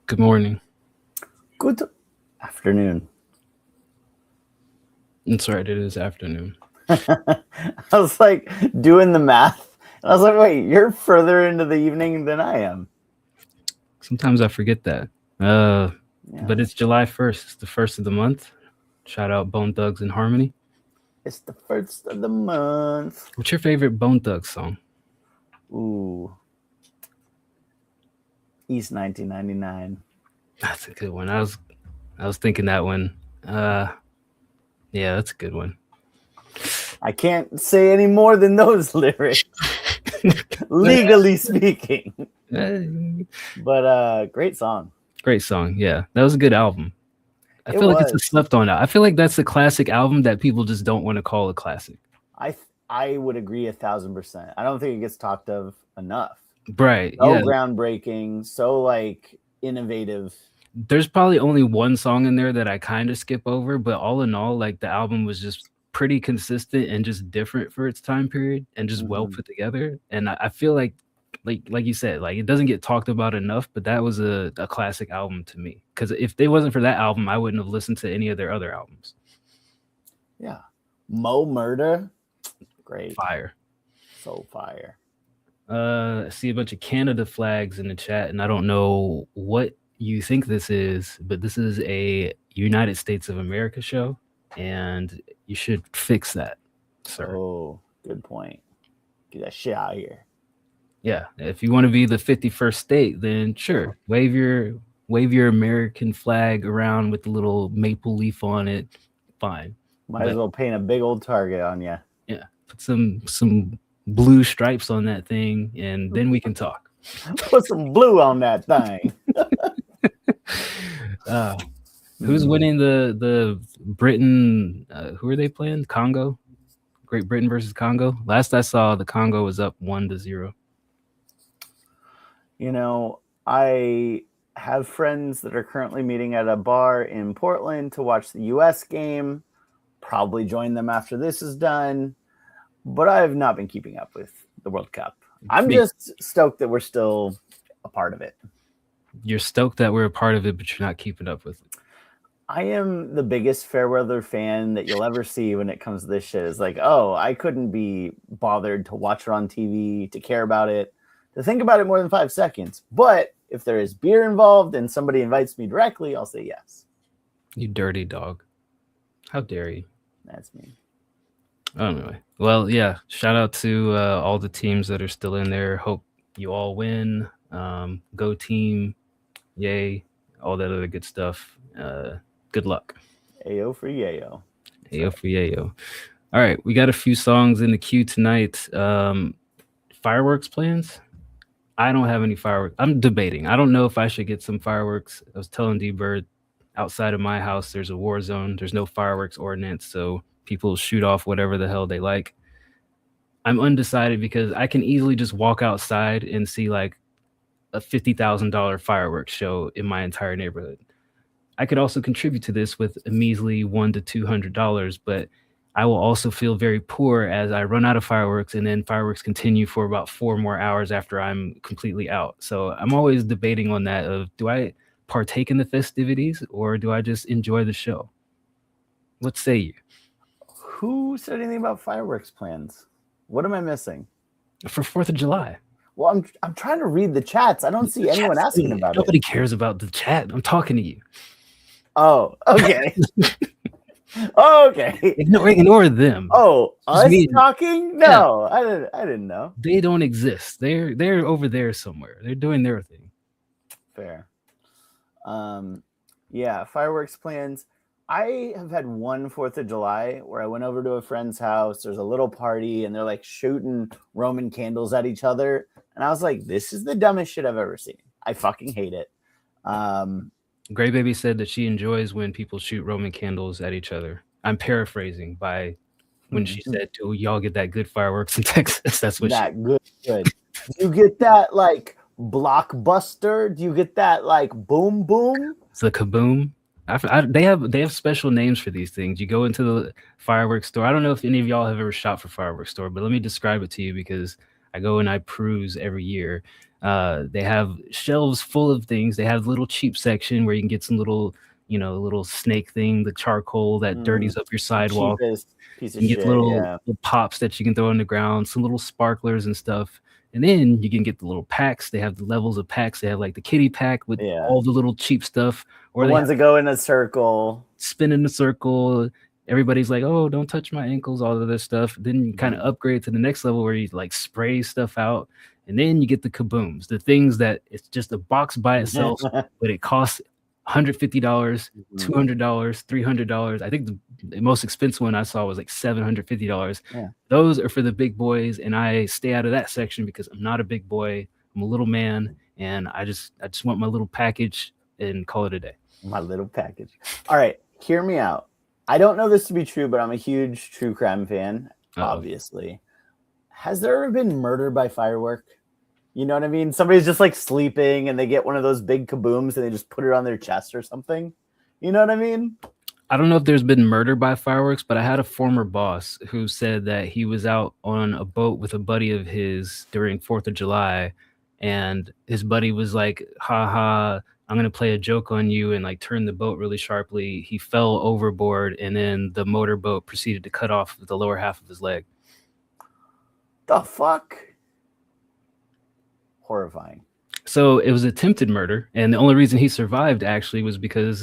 Good morning. Good afternoon. That's right. It is afternoon. I was like doing the math. And I was like, wait, you're further into the evening than I am. Sometimes I forget that. Yeah. But it's July 1st. It's the first of the month. Shout out Bone Thugs and Harmony. It's the first of the month. What's your favorite Bone Thugs song? Ooh. East 1999. That's a good one. I was thinking that one. Yeah, that's a good one. I can't say any more than those lyrics, legally speaking. But great song. Great song. Yeah, that was a good album. I It feel like it's a was. slept on. I feel like that's a classic album that people just don't want to call a classic. I would agree 1,000%. I don't think it gets talked of enough. Right. So Yeah. groundbreaking, so like innovative. There's probably only one song in there that I kind of skip over, but all in all, like the album was just pretty consistent and just different for its time period and just well put together. And I feel like you said, like it doesn't get talked about enough, but that was a classic album to me. Because if it wasn't for that album, I wouldn't have listened to any of their other albums. Yeah. Mo Murder. Great. Fire. So fire. I see a bunch of Canada flags in the chat, and I don't know what you think this is, but this is a United States of America show, and you should fix that, sir. Oh, good point. Get that shit out of here. Yeah, if you want to be the 51st state, then sure, wave your American flag around with the little maple leaf on it. Fine. Might as well paint a big old target on you. Yeah, put some blue stripes on that thing, and then we can talk. Put some blue on that thing. Who's winning the Britain? Who are they playing? Congo? Great Britain versus Congo. Last I saw, the Congo was up 1-0. You know, I have friends that are currently meeting at a bar in Portland to watch the US game. Probably join them after this is done. But I have not been keeping up with the World Cup. I'm just stoked that we're still a part of it. You're stoked that we're a part of it, but you're not keeping up with it. I am the biggest Fairweather fan that you'll ever see when it comes to this shit. It's like, oh, I couldn't be bothered to watch it on TV, to care about it, to think about it more than 5 seconds. But if there is beer involved and somebody invites me directly, I'll say yes. You dirty dog. How dare you? That's me. Anyway, well, yeah, shout out to all the teams that are still in there. Hope you all win. Go team. Yay. All that other good stuff. Good luck. Ayo for yayo. Ayo for yayo. All right, we got a few songs in the queue tonight. Fireworks plans? I don't have any fireworks. I'm debating. I don't know if I should get some fireworks. I was telling D-Bird, outside of my house, there's a war zone. There's no fireworks ordinance, so people shoot off whatever the hell they like. I'm undecided because I can easily just walk outside and see like a $50,000 fireworks show in my entire neighborhood. I could also contribute to this with a measly $100 to $200, but I will also feel very poor as I run out of fireworks and then fireworks continue for about 4 more hours after I'm completely out. So I'm always debating on that of, do I partake in the festivities or do I just enjoy the show? What say you? Who said anything about fireworks plans? What am I missing? For 4th of July. Well, I'm trying to read the chats. I don't see anyone asking about it. Nobody cares about the chat. I'm talking to you. Oh, okay. Okay. Ignore them. Oh, us talking? No, yeah. I didn't know. They don't exist. They're over there somewhere. They're doing their thing. Fair. Yeah, fireworks plans. I have had one 4th of July where I went over to a friend's house. There's a little party and they're like shooting Roman candles at each other. And I was like, this is the dumbest shit I've ever seen. I fucking hate it. Gray Baby said that she enjoys when people shoot Roman candles at each other. I'm paraphrasing by when she said, do y'all get that good fireworks in Texas? That's what good. Do you get that like blockbuster? Do you get that like boom boom? It's a kaboom. They have special names for these things. You go into the fireworks store. I don't know if any of y'all have ever shot for fireworks store, but let me describe it to you because I go and I peruse every year. They have shelves full of things. They have little cheap section where you can get some little, little snake thing, the charcoal that dirties up your sidewalk. Cheapest piece of You shit. get little, Yeah. little pops that you can throw on the ground, some little sparklers and stuff. And then you can get the little packs. They have the levels of packs. They have like the kitty pack with all the little cheap stuff. Or the ones that go in a circle. Spin in a circle. Everybody's like, oh, don't touch my ankles, all of this stuff. Then you kind of upgrade to the next level where you like spray stuff out. And then you get the kabooms, the things that it's just a box by itself, but it costs $150, $200, $300. I think the most expensive one I saw was like $750. Yeah. Those are for the big boys, and I stay out of that section because I'm not a big boy. I'm a little man, and I just want my little package and call it a day. My little package. All right, hear me out. I don't know this to be true, but I'm a huge true crime fan, obviously. Has there ever been murder by firework? You know what I mean? Somebody's just like sleeping and they get one of those big kabooms and they just put it on their chest or something. You know what I mean? I don't know if there's been murder by fireworks, but I had a former boss who said that he was out on a boat with a buddy of his during 4th of July. And his buddy was like, ha ha, I'm going to play a joke on you, and like turn the boat really sharply. He fell overboard, and then the motorboat proceeded to cut off the lower half of his leg. The fuck? Horrifying. So it was attempted murder, and the only reason he survived actually was because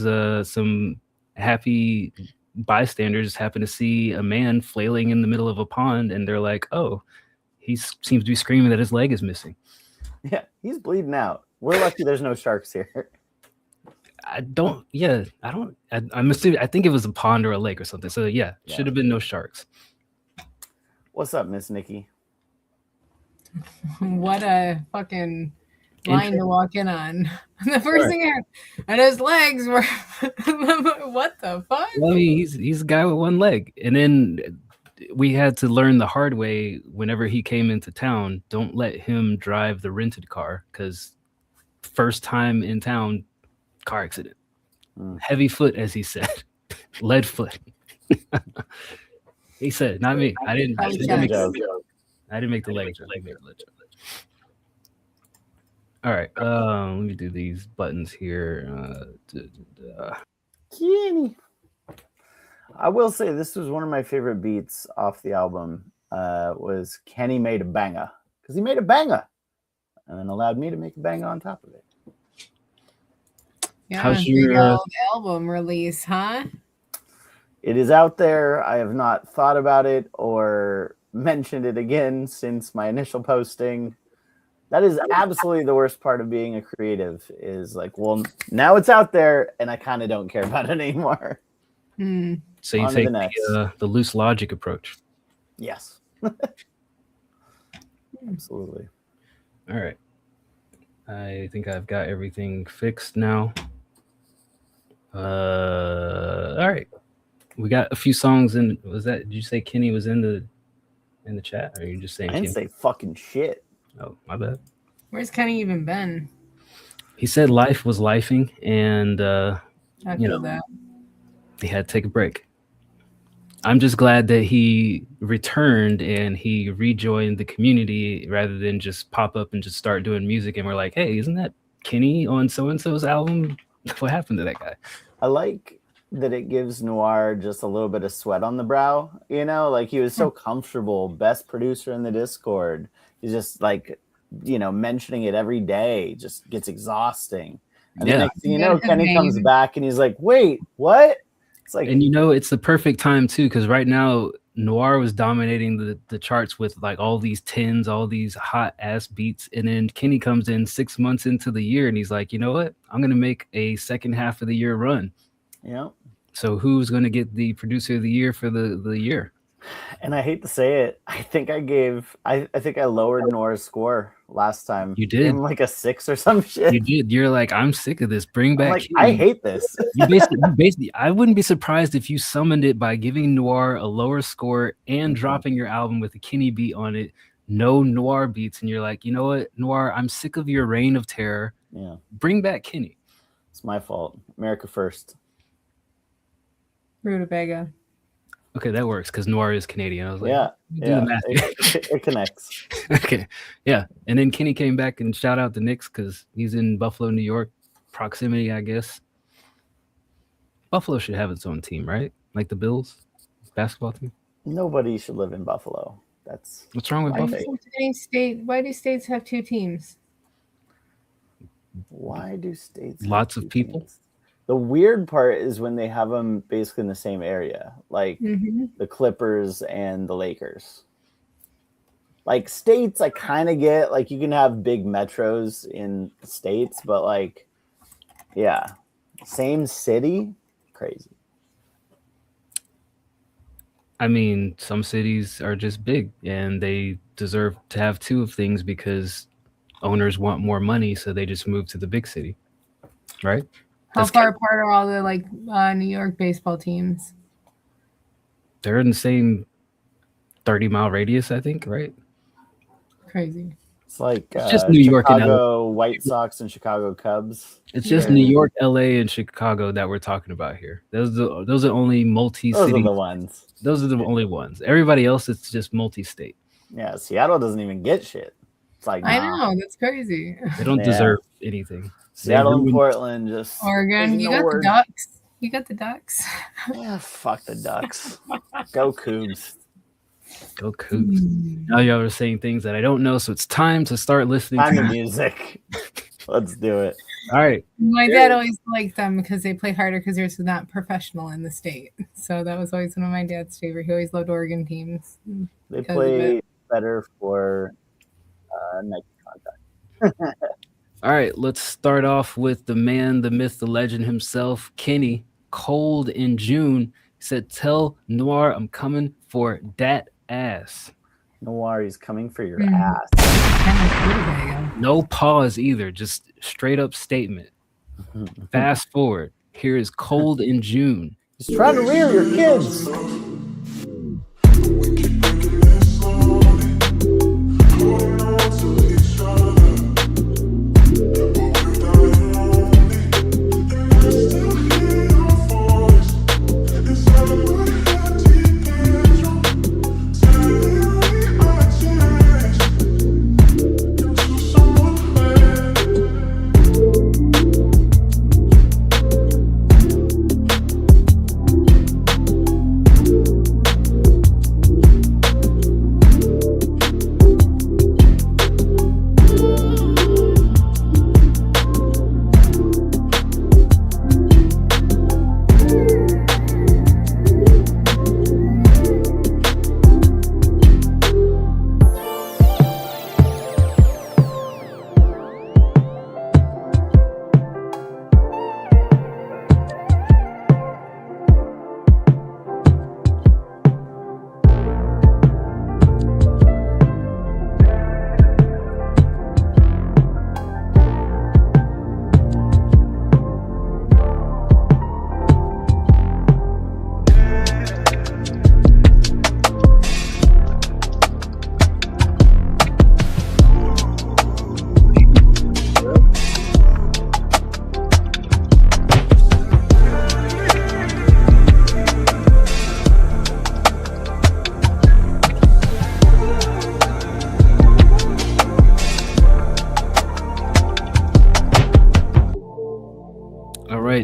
some happy bystanders happened to see a man flailing in the middle of a pond, and they're like, oh, he seems to be screaming that his leg is missing. Yeah, he's bleeding out. We're lucky there's no sharks here. I'm assuming, I think it was a pond or a lake or something. So yeah. Should have been no sharks. What's up, Miss Nikki? What a fucking line to walk in on. The first thing I heard, and his legs were what the fuck? Well, I mean, he's a guy with one leg. And then we had to learn the hard way whenever he came into town. Don't let him drive the rented car, because first time in town, car accident. Heavy foot, as he said. Lead foot. He said, not me. I didn't make the leg joke. All right. Let me do these buttons here. Kenny. I will say this was one of my favorite beats off the album. Was Kenny made a banger, because he made a banger and then allowed me to make a banger on top of it. Yeah, how's your album release, huh? It is out there. I have not thought about it or mentioned it again since my initial posting. That is absolutely the worst part of being a creative, is like, well, now it's out there and I kind of don't care about it anymore. So you take the loose logic approach. Yes. Absolutely. All right. I think I've got everything fixed now. All right. We got a few songs in. Did you say Kenny was in the chat? Or are you just saying I didn't say fucking shit. Oh, my bad. Where's Kenny even been? He said life was lifing, and I feel that. He had to take a break. I'm just glad that he returned and he rejoined the community rather than just pop up and just start doing music. And we're like, hey, isn't that Kenny on so-and-so's album? What happened to that guy? I like that it gives Noir just a little bit of sweat on the brow. You know, like he was so comfortable, best producer in the Discord. He's just like, mentioning it every day just gets exhausting. And then next thing you know, Kenny comes back and he's like, wait, what? It's like, and it's the perfect time too, because right now Noir was dominating the charts with like all these tens, all these hot ass beats, and then Kenny comes in 6 months into the year and he's like, you know what? I'm gonna make a second half of the year run. Yeah. So who's gonna get the producer of the year for the year? And I hate to say it, I think I lowered Noir's score last time. You did. Like a 6 or some shit. You did. You're like, I'm sick of this. Bring back. Like, I hate this. you basically, I wouldn't be surprised if you summoned it by giving Noir a lower score and dropping your album with a Kenny beat on it. No Noir beats, and you're like, you know what, Noir, I'm sick of your reign of terror. Yeah. Bring back Kenny. It's my fault. America first. Rutabaga. Okay, that works because Noir is Canadian. I was like, Yeah, do the math. it connects. Okay, yeah. And then Kenny came back and shout out the Knicks because he's in Buffalo, New York. Proximity, I guess. Buffalo should have its own team, right? Like the Bills basketball team. Nobody should live in Buffalo. That's What's wrong with my Buffalo? take. Why do states have two teams? Why do states have Lots two of people? teams? The weird part is when they have them basically in the same area, like the Clippers and the Lakers. Like states, I kind of get, like you can have big metros in states, but like, yeah, same city, crazy. I mean, some cities are just big and they deserve to have two of things because owners want more money, so they just move to the big city, right? How That's far apart are all the New York baseball teams? They're in the same 30-mile radius, I think, right? Crazy. It's like It's just New York and LA. Chicago White Sox and Chicago Cubs. It's just New York, LA, and Chicago that we're talking about here. Those are only multi-city. Those are the ones. Those are the only ones. Everybody else, it's just multi-state. Yeah, Seattle doesn't even get shit. It's like, I know, that's crazy. They don't deserve anything. Seattle and Portland just Oregon, you got the Ducks. You got the Ducks. Yeah, fuck the Ducks. Go Cougs. Go Cougs. Now y'all are saying things that I don't know, so it's time to start listening Time to to music. Let's do it. All right. My dad always liked them because they play harder because they're not professional in the state. So that was always one of my dad's favorite. He always loved Oregon teams. They play better for Nike contact. All right, let's start off with the man, the myth, the legend himself, Kenny. Cold in June. He said, "Tell Noir I'm coming for that ass." Noir, he's coming for your ass. No pause either, just straight up statement. Fast forward. Here is Cold in June. He's trying to rear your kids.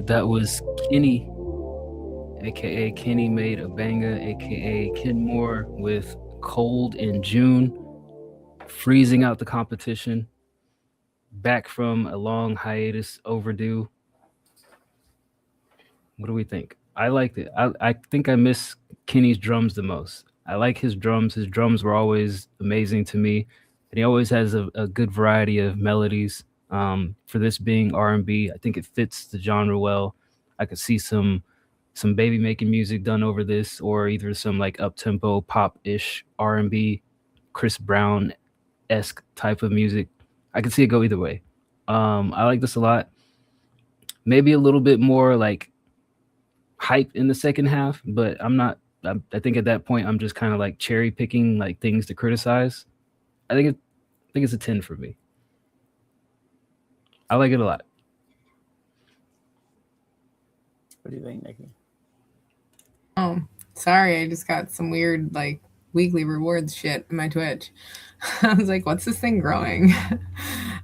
That was Kenny, aka Kenny Made a Banger, aka Kenmore, with Cold in June, freezing out the competition, back from a long hiatus, overdue. What do we think? I liked it. I think I miss Kenny's drums the most. I like his drums. His drums were always amazing to me, and he always has a good variety of melodies. For this being R&B, I think it fits the genre well. I could see some baby making music done over this, or either some like up-tempo pop-ish R&B, Chris Brown-esque type of music. I could see it go either way. I like this a lot. Maybe a little bit more like hype in the second half, but I think at that point I'm just kind of like cherry picking like things to criticize. I think it's a 10 for me. I like it a lot. What do you think, Nikki? Sorry, I just got some weird like weekly rewards shit in my Twitch. I was like, what's this thing growing?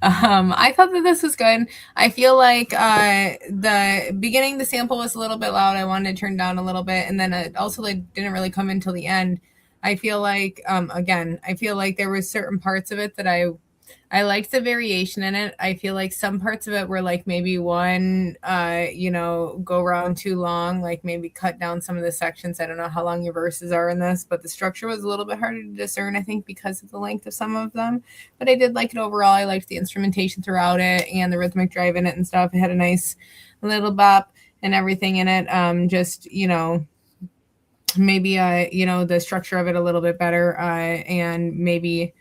I thought that this was good. I feel like the beginning, the sample was a little bit loud. I wanted to turn down a little bit. And then it also like didn't really come until the end. I feel like, again, I feel like there was certain parts of it that I liked the variation in it. I feel like some parts of it were like maybe one, go around too long, like maybe cut down some of the sections. I don't know how long your verses are in this, but the structure was a little bit harder to discern, I think, because of the length of some of them. But I did like it overall. I liked the instrumentation throughout it and the rhythmic drive in it and stuff. It had a nice little bop and everything in it. Maybe, the structure of it a little bit better and maybe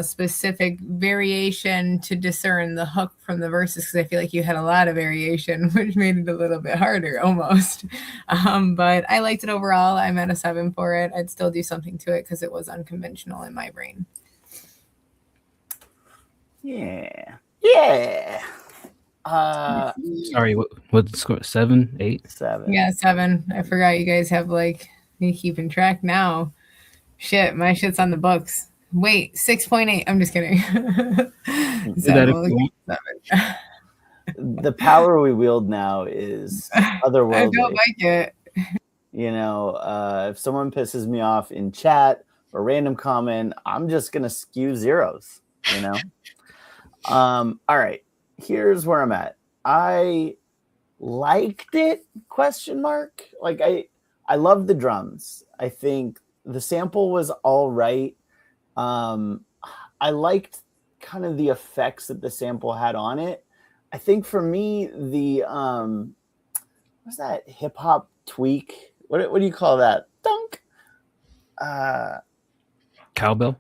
specific variation to discern the hook from the verses, because I feel like you had a lot of variation, which made it a little bit harder almost. But I liked it overall. I'm at a 7 for it. I'd still do something to it because it was unconventional in my brain. Yeah. Sorry, what's the score? 7, 8? 7. Yeah, 7. I forgot you guys have like me keeping track now. Shit, my shit's on the books. Wait, 6.8. I'm just kidding. The power we wield now is otherworldly. I don't like it. If someone pisses me off in chat or random comment, I'm just gonna skew zeros. All right. Here's where I'm at. I liked it, ? Like I love the drums. I think the sample was all right. I liked kind of the effects that the sample had on it. I think for me, the what's that hip hop tweak? What do you call that? Dunk. Cowbell.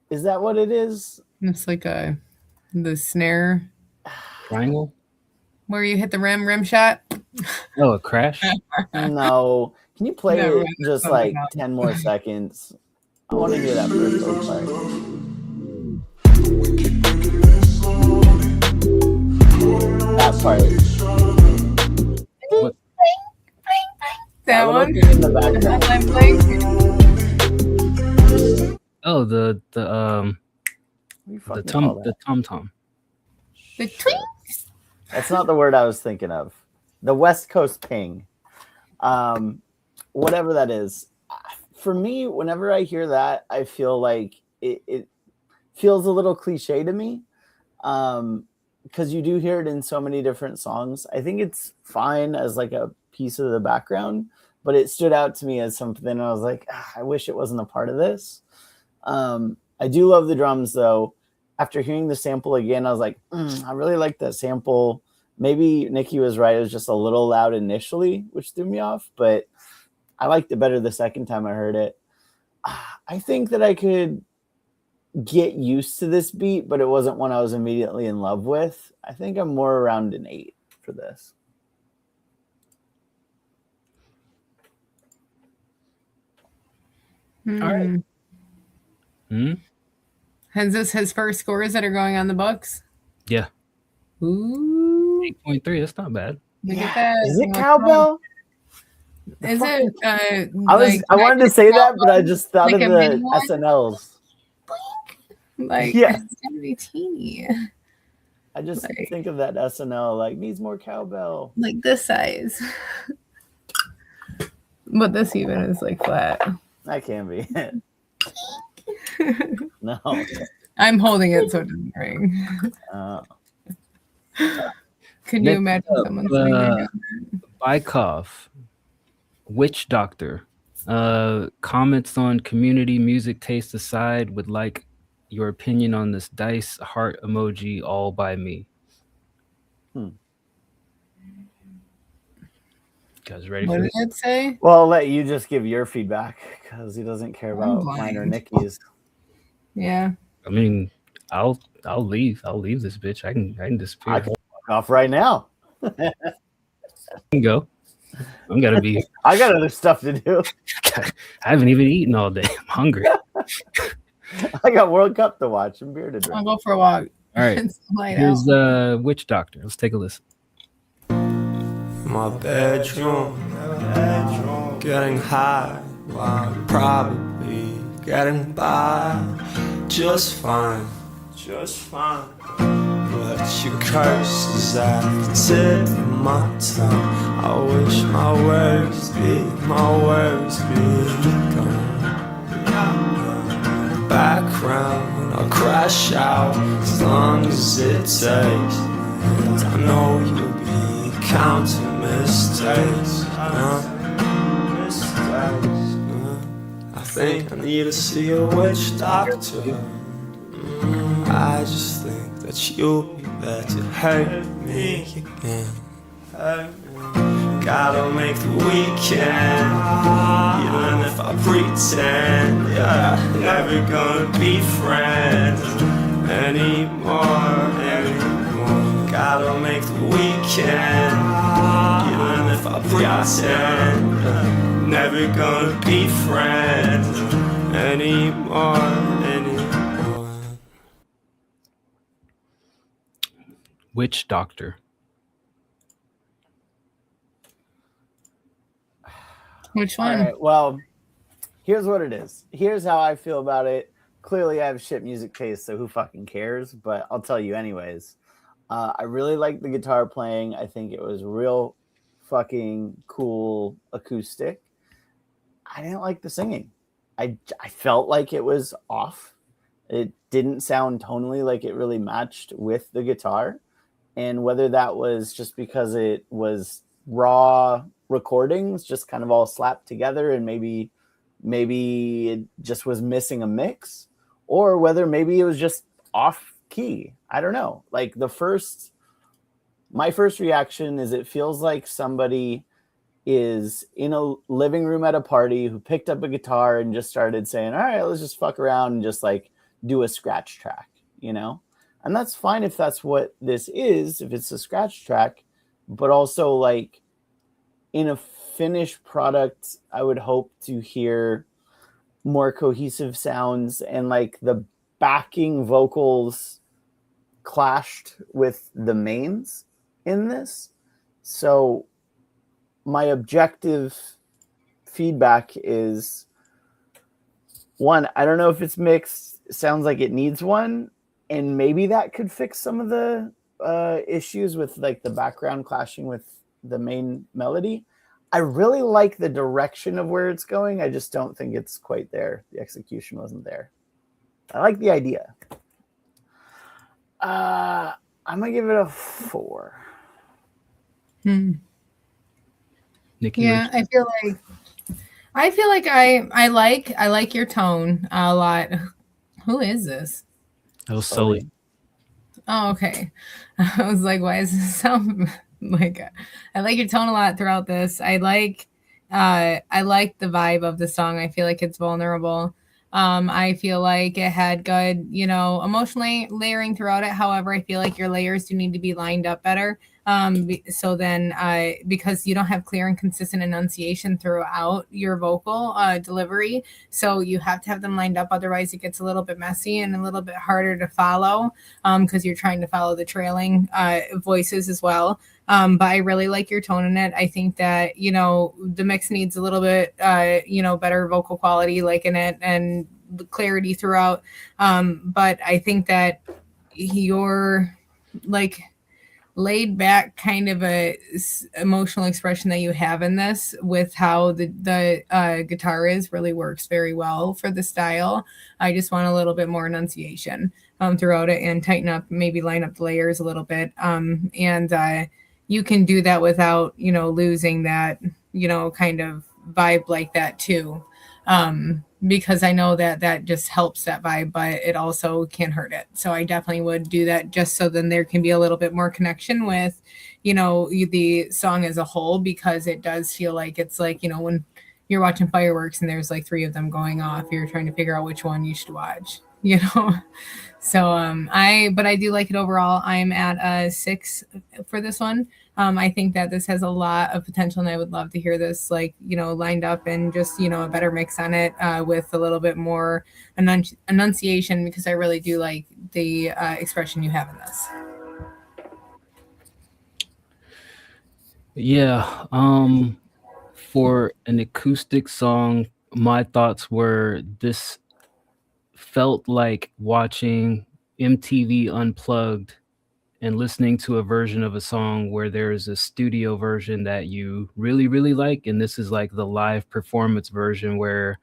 Is that what it is? It's like the snare Triangle. where you hit the rim shot. Oh, a crash. No. Can you play Never it just like 10 more seconds? I want to hear that first little part. That part. What? That little one. thing in the background. Oh, the What do you fucking call that? tom tom. The twink. That's not the word I was thinking of. The West Coast ping. Whatever that is. For me, whenever I hear that, I feel like it feels a little cliche to me. Because you do hear it in so many different songs. I think it's fine as like a piece of the background, but it stood out to me as something I was like, I wish it wasn't a part of this. I do love the drums though. After hearing the sample again, I was like, I really like that sample. Maybe Nikki was right. It was just a little loud initially, which threw me off, but I liked it better the second time I heard it. I think that I could get used to this beat, but it wasn't one I was immediately in love with. I think I'm more around an 8 for this. All right. Has this his first scores that are going on the books? Yeah. Ooh. 8.3. That's not bad. Look at that. Is it cowbell? Is it? I wanted to say that, but I just thought like of a the mini one? SNLs. Like, Yeah. it's gonna be teeny. I just Like- think of that SNL, like, needs more cowbell. Like this size. But this even is like flat. That can be it. No. I'm holding it so it doesn't ring. Can you Next imagine up, someone sitting there? Bykov, Witch Doctor, comments on community music taste aside, would like your opinion on this dice heart emoji all by me. Guys ready What for did this? it say? Well, I'll let you just give your feedback because he doesn't care about mine or blind. Nikki's. Yeah. I mean, I'll leave. I'll leave this bitch. I can disappear. I can walk off right now. I can go. I'm gonna be. I got other stuff to do. I haven't even eaten all day. I'm hungry. I got World Cup to watch and beer to I'll drink. go for a walk. All right. It's light Here's out. Witch Doctor. Let's take a listen. My bedroom. getting high while you're probably getting by just fine, just fine. But your curse is at the tip of my tongue. I wish my words be gone. Background, I'll crash out as long as it takes. And I know you'll be counting mistakes. I think I need to see a witch doctor. I just think that you'll be there to hurt me again. Gotta make the weekend, even if I pretend. Yeah, never gonna be friends anymore. Gotta make the weekend, even if I pretend. Never gonna be friends anymore. Witch Doctor. Which All one? right. Well, here's what it is. Here's how I feel about it. Clearly, I have shit music taste, so who fucking cares? But I'll tell you anyways. I really liked the guitar playing. I think it was real fucking cool acoustic. I didn't like the singing. I felt like it was off. It didn't sound tonally like it really matched with the guitar. And whether that was just because it was raw recordings, just kind of all slapped together, and maybe it just was missing a mix, or whether maybe it was just off key. I don't know. Like my first reaction is it feels like somebody is in a living room at a party who picked up a guitar and just started saying, all right, let's just fuck around and just like do a scratch track, you know? And that's fine if that's what this is, if it's a scratch track, but also like in a finished product, I would hope to hear more cohesive sounds, and like the backing vocals clashed with the mains in this. So my objective feedback is, one, I don't know if it's mixed. It sounds like it needs one. And maybe that could fix some of the issues with like the background clashing with the main melody. I really like the direction of where it's going. I just don't think it's quite there. The execution wasn't there. I like the idea. I'm gonna give it a 4. Nikki, Yeah, Rich? I feel like I like your tone a lot. Who is this? That was Sully. Oh, okay. I was like, why does this sound like I like your tone a lot throughout this. I like the vibe of the song. I feel like it's vulnerable. I feel like it had good, emotionally layering throughout it. However, I feel like your layers do need to be lined up better. So then because you don't have clear and consistent enunciation throughout your vocal delivery, so you have to have them lined up, otherwise it gets a little bit messy and a little bit harder to follow, because you're trying to follow the trailing voices as well. But I really like your tone in it. I think that the mix needs a little bit better vocal quality like in it, and clarity throughout. But I think that your like laid back kind of a emotional expression that you have in this with how the guitar is really works very well for the style. I just want a little bit more enunciation throughout it, and tighten up, maybe line up the layers a little bit. And you can do that without losing that kind of vibe like that too, because I know that just helps that vibe, but it also can hurt it. So I definitely would do that, just so then there can be a little bit more connection with, the song as a whole, because it does feel like it's like, when you're watching fireworks and there's like 3 of them going off, you're trying to figure out which one you should watch, So I do like it overall. I'm at a 6 for this one. I think that this has a lot of potential, and I would love to hear this lined up and just a better mix on it with a little bit more enunciation, because I really do like the expression you have in this. Yeah. For an acoustic song, my thoughts were this felt like watching MTV Unplugged and listening to a version of a song where there is a studio version that you really, really like, and this is like the live performance version where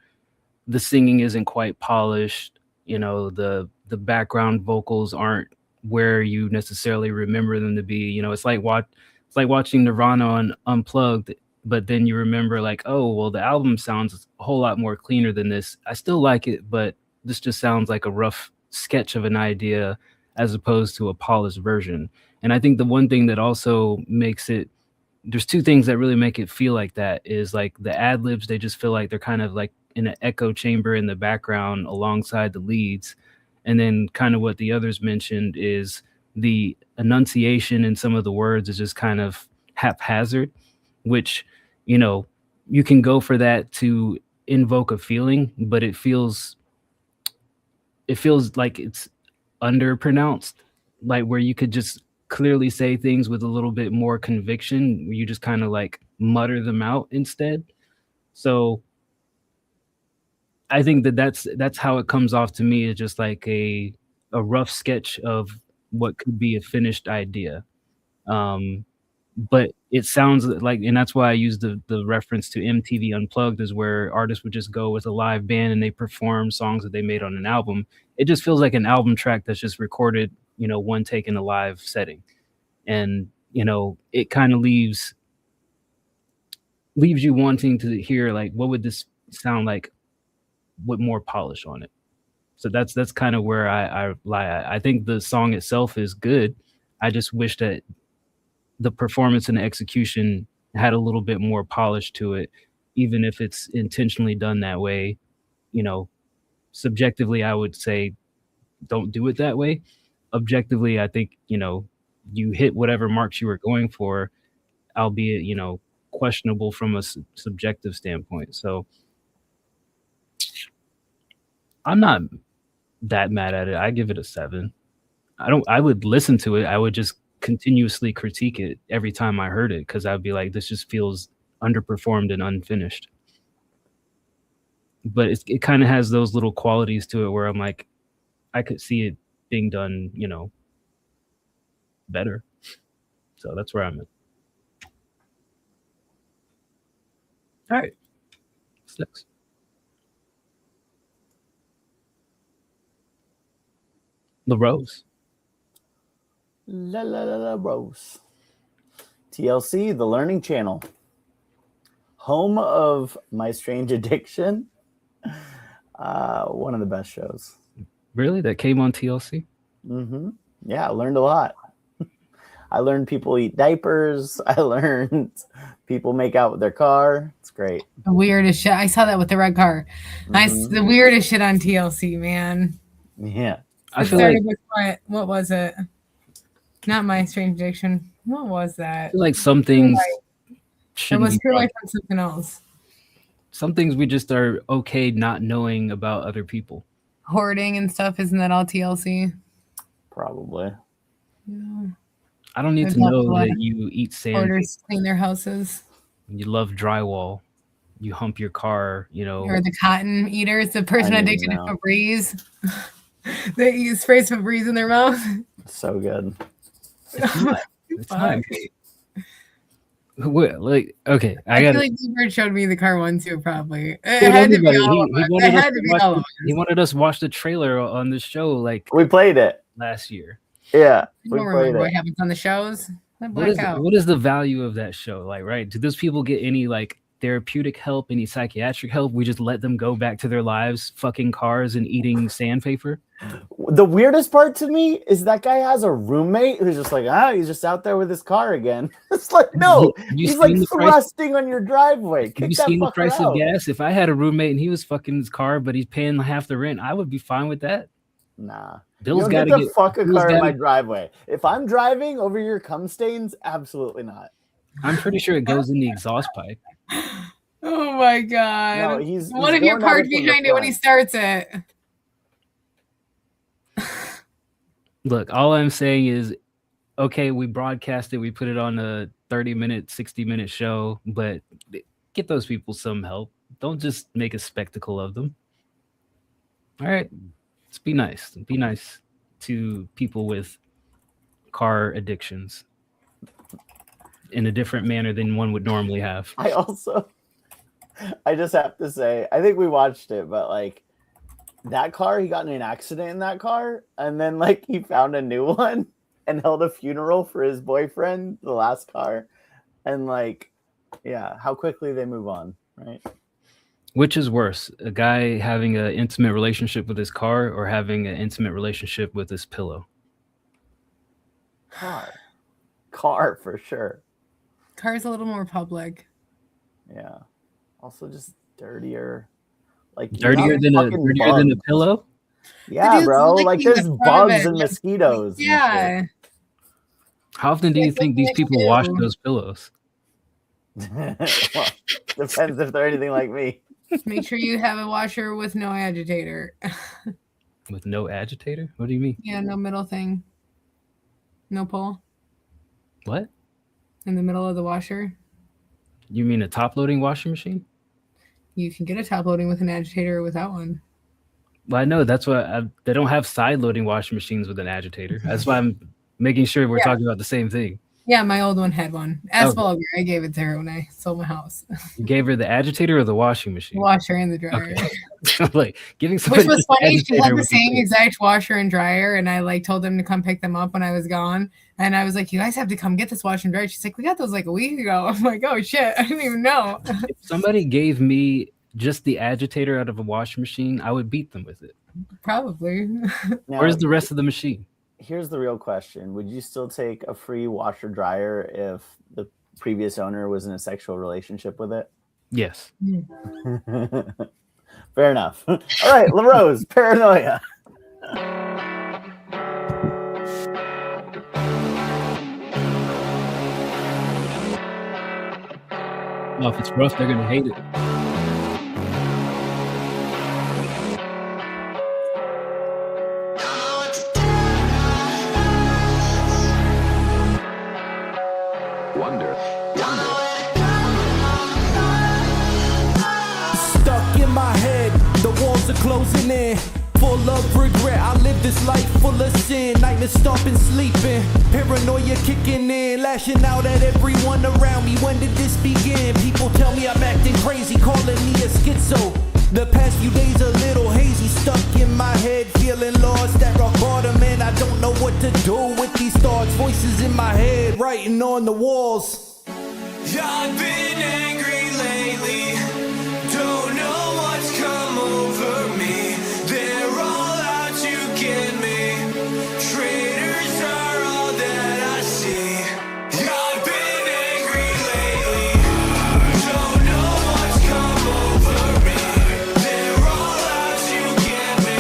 the singing isn't quite polished. You know, the background vocals aren't where you necessarily remember them to be. You know, it's like watching Nirvana on Unplugged, but then you remember like, oh, well, the album sounds a whole lot more cleaner than this. I still like it, but this just sounds like a rough sketch of an idea as opposed to a polished version. And I think the one thing that also makes it, there's two things that really make it feel like that is like the ad libs, they just feel like they're kind of like in an echo chamber in the background alongside the leads. And then kind of what the others mentioned is the enunciation in some of the words is just kind of haphazard, which, you know, you can go for that to invoke a feeling, but it feels like it's underpronounced, like where you could just clearly say things with a little bit more conviction. You just kind of like mutter them out instead. So I think that's how it comes off to me, is just like a rough sketch of what could be a finished idea. But it sounds like, and that's why I use the reference to MTV Unplugged, is where artists would just go with a live band and they perform songs that they made on an album. It just feels like an album track that's just recorded, you know, one take in a live setting. And, you know, it kind of leaves you wanting to hear, like, what would this sound like with more polish on it? So that's kind of where I lie. I think the song itself is good. I just wish that the performance and the execution had a little bit more polish to it, even if it's intentionally done that way. You know, subjectively, I would say don't do it that way. Objectively, I think, you know, you hit whatever marks you were going for, albeit, you know, questionable from a subjective standpoint. So I'm not that mad at it. I give it a 7. I would listen to it. I would just continuously critique it every time I heard it, because I'd be like, this just feels underperformed and unfinished. But it kind of has those little qualities to it where I'm like, I could see it being done, you know, better. So that's where I'm at. All right. What's next? The Rose. La la la la Rose. TLC, the Learning Channel. Home of My Strange Addiction. One of the best shows. Really? That came on TLC? Mm-hmm. Yeah, I learned a lot. I learned people eat diapers. I learned people make out with their car. It's great. The weirdest shit. I saw that with the red car. The weirdest shit on TLC, man. Yeah. I feel like, with what was it? Not My Strange Addiction. What was that? I feel like some things It shouldn't was be True brought- Life on something else. Some things we just are okay not knowing about other people. Hoarding and stuff. Isn't that all TLC? Probably. Yeah. I don't need I'd to love know to let that you eat sand, Hoarders clean their houses. you love drywall, you hump your car, you know. Or the cotton eaters, the person I addicted to know. Febreze. They use sprays Febreze in their mouth. So good. It's not. It's not Fuck. great. What, like, okay, I I got feel like Bluebird showed me the car one too, probably. It Dude, had to be everybody, all of he us. wanted It us had to to be watch all the- of he us. wanted us to watch the trailer on the show like We played it. last year. Yeah. I We don't played remember what it. happens on the shows. I What black is out. what is the value of that show? Like, right? Do those people get any like therapeutic help, any psychiatric help? We just let them go back to their lives, fucking cars and eating sandpaper. The weirdest part to me is that guy has a roommate who's just like, he's just out there with his car again. It's like, no, Have you he's seen like the price? thrusting on your driveway. Have Kick you that seen the fucker price out. of gas? If I had a roommate and he was fucking his car, but he's paying half the rent, I would be fine with that. Nah. Bill's you got don't to get get. to fuck a Bill's car in my gotta- driveway. If I'm driving over your cum stains, absolutely not. I'm pretty sure it goes in the exhaust pipe. Oh my god. No, he's What if you're going at parked it from the behind it when he front. starts it? Look, all I'm saying is, okay, we broadcast it, we put it on a 30-minute, 60-minute show, but get those people some help. Don't just make a spectacle of them. All right, let's be nice. Be nice to people with car addictions in a different manner than one would normally have. I just have to say, I think we watched it, but like that car, he got in an accident in that car, and then like he found a new one and held a funeral for his boyfriend, the last car, and like, yeah, how quickly they move on, right? Which is worse, a guy having an intimate relationship with his car or having an intimate relationship with his pillow? Car for sure. Car's a little more public. Yeah. Also just dirtier. Like Dirtier than a pillow? Yeah, bro. licking Like the there's front of bugs it. and mosquitoes. and Yeah. How often do you think these people wash those pillows? shit. Well, depends if they're anything like me. Make sure you have a washer with no agitator. With no agitator? What do you mean? Yeah, no middle thing. No pole What? in the middle of the washer. You mean a top-loading washing machine? You can get a top loading with an agitator or without one. Well, I know that's why they don't have side-loading washing machines with an agitator. That's why I'm making sure we're talking about the same thing. Yeah, my old one had one. Ask Okay. Vulgar. I gave it to her when I sold my house. You gave her the agitator or the washing machine? Washer and the dryer. Okay. Like giving somebody Which was an funny. She agitator had the would be same cool. exact washer and dryer, and I like told them to come pick them up when I was gone. And I was like, "You guys have to come get this washer and dryer." She's like, "We got those like a week ago." I'm like, "Oh shit, I didn't even know." If somebody gave me just the agitator out of a washing machine, I would beat them with it. Probably. Now, Where's the rest of the machine? here's the real question. Would you still take a free washer dryer if the previous owner was in a sexual relationship with it? Yes. Fair enough. All right, LaRose, Paranoia. Well, if it's rough, they're gonna hate it. Stuck in my head, the walls are closing in. Full of regret, I live this life full of sin. Nightmares stopping sleeping, paranoia kicking in. Lashing out at everyone around me. When did this begin? People tell me I'm acting crazy, calling me a schizo. The past few days a little hazy, stuck in my head, feeling lost at rock bottom, and I don't know what to do with these thoughts. Voices in my head, writing on the walls. I've been angry lately. Don't know what's come over me. They're all out to get me. Traitors are all that I see. I've been angry lately. Don't know what's come over me. They're all out to get me.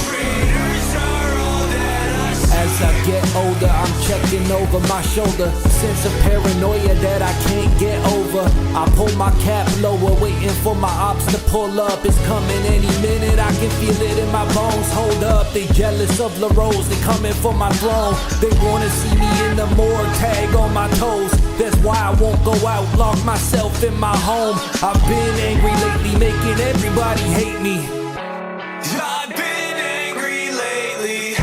Traitors are all that I see. As I get older, I'm checking over my shoulder. Sense of paranoia that I can't get over. I pull my cap lower, waiting for my ops to pull up. It's coming any minute, I can feel it in my bones. Hold up, they jealous of LaRose, they coming for my throne. They wanna see me in the morgue, tag on my toes. That's why I won't go out, lock myself in my home. I've been angry lately, making everybody hate me. I've been angry lately.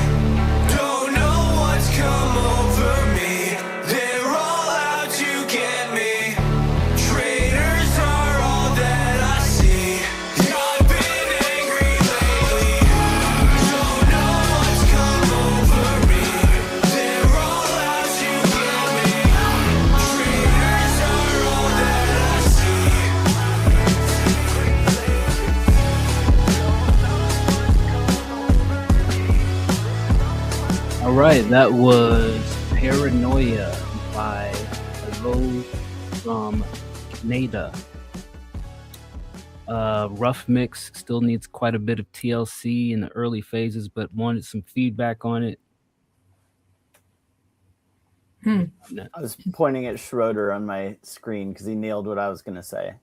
Don't know what's come over me. They're all out to get me. Traitors are all that I see. I've been angry lately. Don't know what's come over me. They're all out to get me. Traitors are all that I see. All right, that was Paranoia by Hello from Nada. Rough mix, still needs quite a bit of TLC in the early phases, but wanted some feedback on it. I was pointing at Schroeder on my screen because he nailed what I was going to say.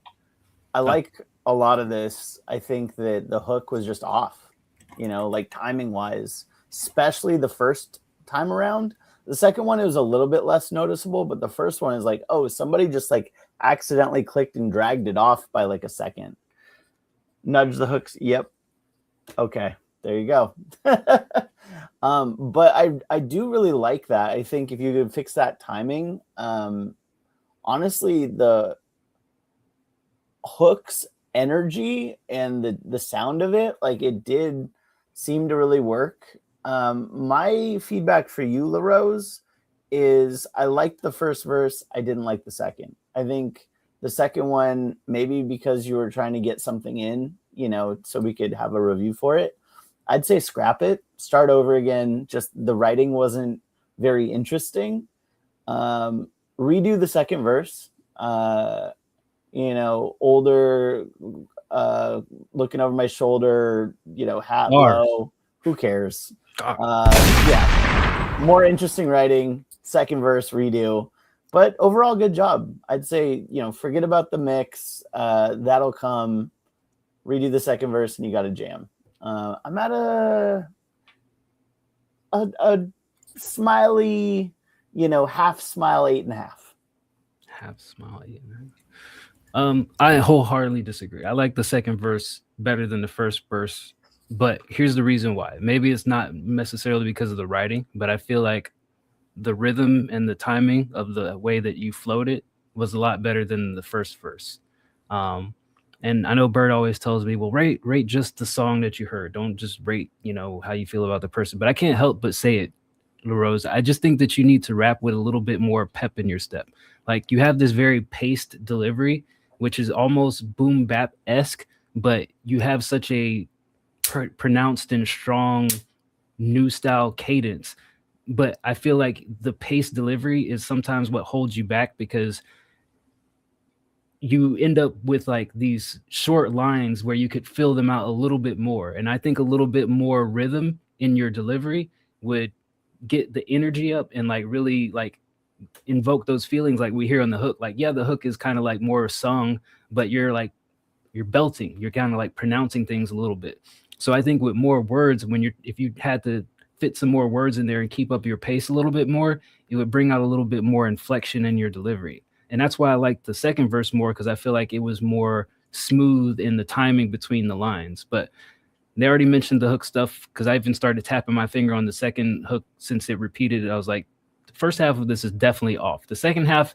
I like a lot of this. I think that the hook was just off, like timing wise, especially the first time around. The second one, it was a little bit less noticeable, but the first one is like, oh, somebody just like accidentally clicked and dragged it off by like a second. Nudge the hooks. Yep. Okay, there you go. But I do really like that. I think if you could fix that timing, honestly, the hooks energy and the sound of it, like it did seem to really work. My feedback for you, LaRose, is I liked the first verse. I didn't like the second. I think the second one, maybe because you were trying to get something in, you know, so we could have a review for it. I'd say scrap it, start over again. Just the writing wasn't very interesting. Redo the second verse. You know, older, looking over my shoulder, you know, hat low. Who cares? Yeah, more interesting writing. Second verse, redo. But overall, good job. I'd say, you know, forget about the mix. That'll come. Redo the second verse, and you got a jam. I'm at a smiley, you know, half smile 8.5. Half smile 8.5. I wholeheartedly disagree. I like the second verse better than the first verse, but here's the reason why. Maybe it's not necessarily because of the writing, but I feel like the rhythm and the timing of the way that you flowed it was a lot better than the first verse. And I know Bird always tells me, well, rate just the song that you heard. Don't just rate, you know, how you feel about the person. But I can't help but say it, LaRose. I just think that you need to rap with a little bit more pep in your step. Like you have this very paced delivery, which is almost boom bap-esque, but you have such a pronounced and strong new style cadence. But I feel like the pace delivery is sometimes what holds you back, because you end up with like these short lines where you could fill them out a little bit more. And I think a little bit more rhythm in your delivery would get the energy up and like really like invoke those feelings like we hear on the hook. Like, yeah, the hook is kind of like more sung, but you're belting, you're kind of like pronouncing things a little bit. So I think with more words, if you had to fit some more words in there and keep up your pace a little bit more, it would bring out a little bit more inflection in your delivery. And that's why I like the second verse more, because I feel like it was more smooth in the timing between the lines. But they already mentioned the hook stuff, because I even started tapping my finger on the second hook since it repeated it. I was like, the first half of this is definitely off. The second half,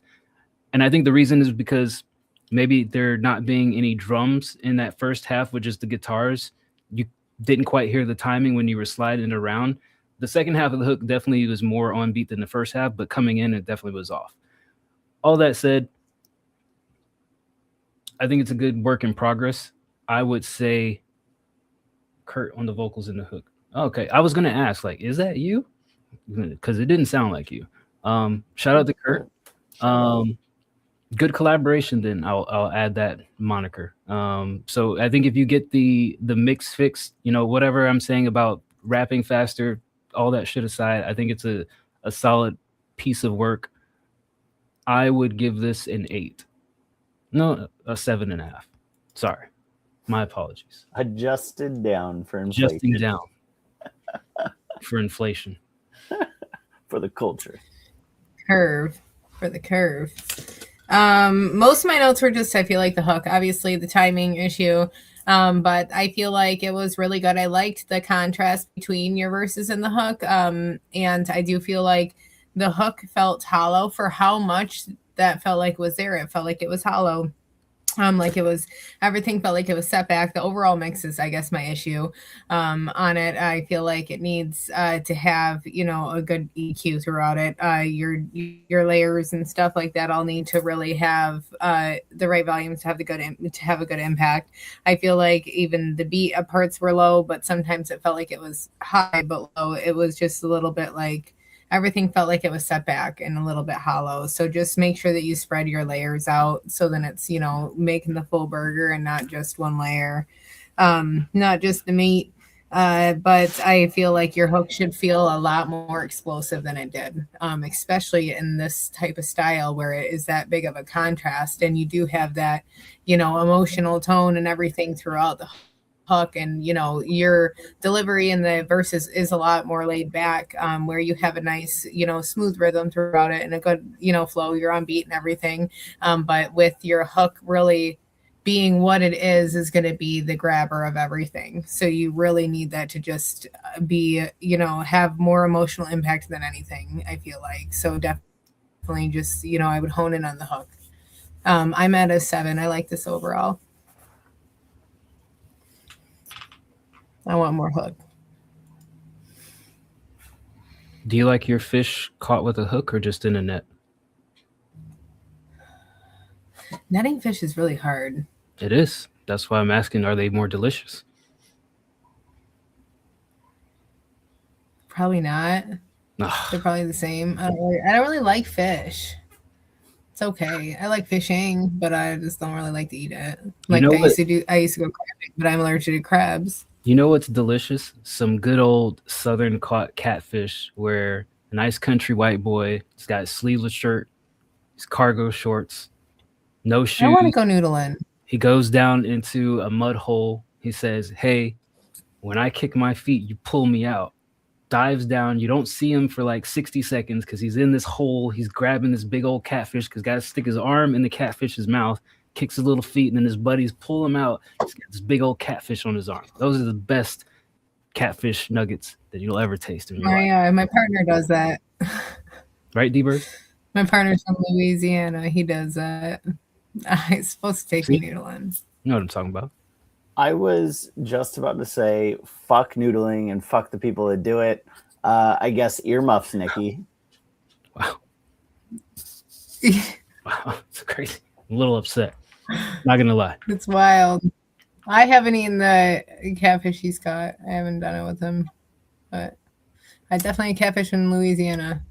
and I think the reason is because maybe there not being any drums in that first half with just the guitars, you didn't quite hear the timing when you were sliding it around. The second half of the hook definitely was more on beat than the first half, but coming in, it definitely was off. All that said, I think it's a good work in progress. I would say Kurt on the vocals in the hook. Okay, I was going to ask, like, is that you? Because it didn't sound like you. Shout out to Kurt. Good collaboration then. I'll add that moniker. So I think if you get the mix fixed, you know, whatever I'm saying about rapping faster, all that shit aside, I think it's a solid piece of work. I would give this an 8. No, a 7.5. Sorry. My apologies. Adjusted down for inflation. Adjusting down for inflation. For the culture. Curve. For the curve. Most of my notes were just, I feel like the hook, obviously the timing issue. But I feel like it was really good. I liked the contrast between your verses and the hook. And I do feel like the hook felt hollow for how much that felt like was there. It felt like it was hollow. Like it was, everything felt like it was set back. The overall mix is, I guess, my issue on it. I feel like it needs to have, you know, a good EQ throughout it. Your layers and stuff like that all need to really have the right volumes to have a good impact. I feel like even the beat parts were low, but sometimes it felt like it was high but low. It was just a little bit like everything felt like it was set back and a little bit hollow. So just make sure that you spread your layers out so then it's, you know, making the full burger and not just one layer, not just the meat. But I feel like your hook should feel a lot more explosive than it did, especially in this type of style where it is that big of a contrast. And you do have that, you know, emotional tone and everything throughout hook, and your delivery in the verses is a lot more laid back, where you have a nice smooth rhythm throughout it and a good flow. You're on beat and everything, but with your hook really being what it is going to be the grabber of everything. So you really need that to just be have more emotional impact than anything, I feel like. So definitely just I would hone in on the hook. I'm at a 7. I like this overall. I want more hook. Do you like your fish caught with a hook or just in a net? Netting fish is really hard. It is. That's why I'm asking, are they more delicious? Probably not. Ugh. They're probably the same. I don't really like fish. It's okay. I like fishing, but I just don't really like to eat it. Like I used to go crabbing, but I'm allergic to crabs. You know what's delicious? Some good old southern caught catfish where a nice country white boy, he's got his sleeveless shirt, his cargo shorts, no shoes. I want to go noodling. He goes down into a mud hole. He says, "Hey, when I kick my feet, you pull me out." Dives down. You don't see him for like 60 seconds because he's in this hole. He's grabbing this big old catfish because got to stick his arm in the catfish's mouth, kicks his little feet, and then his buddies pull him out. He's got this big old catfish on his arm. Those are the best catfish nuggets that you'll ever taste in your life. Yeah, my partner does that. Right, D-Bird? My partner's from Louisiana. He does that. I'm supposed to take me noodling. You know what I'm talking about. I was just about to say fuck noodling and fuck the people that do it. I guess earmuffs, Nikki. Wow. Wow, it's crazy. I'm a little upset. Not gonna lie. It's wild. I haven't eaten the catfish he's caught. I haven't done it with him, but I definitely catfish in Louisiana.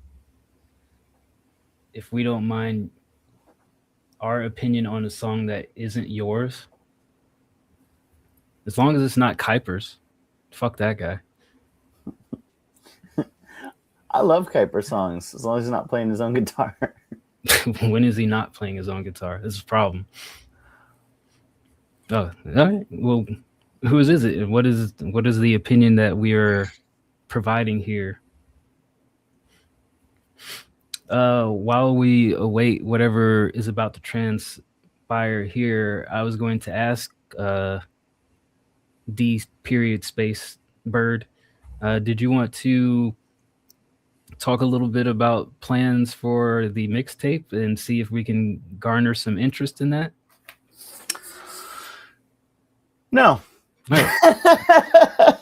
If we don't mind our opinion on a song that isn't yours, as long as it's not Kuiper's, fuck that guy. I love Kuiper songs as long as he's not playing his own guitar. When is he not playing his own guitar? This is a problem. Oh, all right. Well, whose is it? What is the opinion that we are providing here? While we await whatever is about to transpire here, I was going to ask D period space Bird, did you want to talk a little bit about plans for the mixtape and see if we can garner some interest in that? No. All right,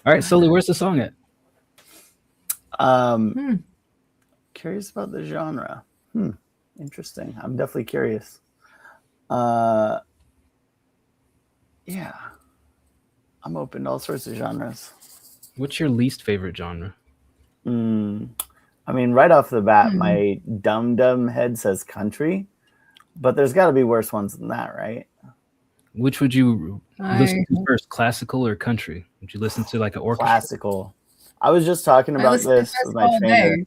all right, Sully, where's the song at? Curious about the genre. Interesting. I'm definitely curious. Yeah. I'm open to all sorts of genres. What's your least favorite genre? I mean, right off the bat, my dumb head says country, but there's got to be worse ones than that, right? Which would you listen to first, classical or country? Would you listen to like an orchestra? Classical. I was just talking about this with my trainer.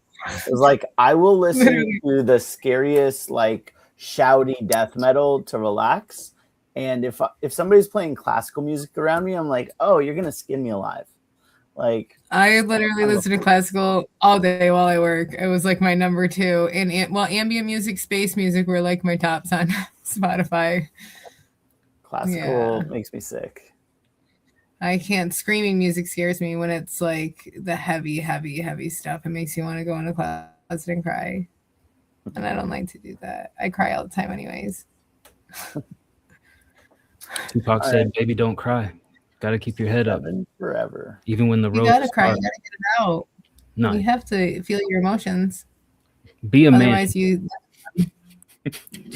It was like, I will listen to the scariest, like, shouty death metal to relax. And if somebody's playing classical music around me, I'm like, oh, you're going to skin me alive. Like, I literally listen to classical all day while I work. It was like my number 2. And ambient music, space music were like my tops on Spotify. Classical makes me sick. I can't. Screaming music scares me when it's like the heavy stuff. It makes you want to go in a closet and cry. And I don't like to do that. I cry all the time anyways. Tupac said, "Baby, don't cry. Got to keep your head up forever. Even when the road You gotta cry. You gotta get it out. No, you have to feel your emotions. Be a Otherwise man.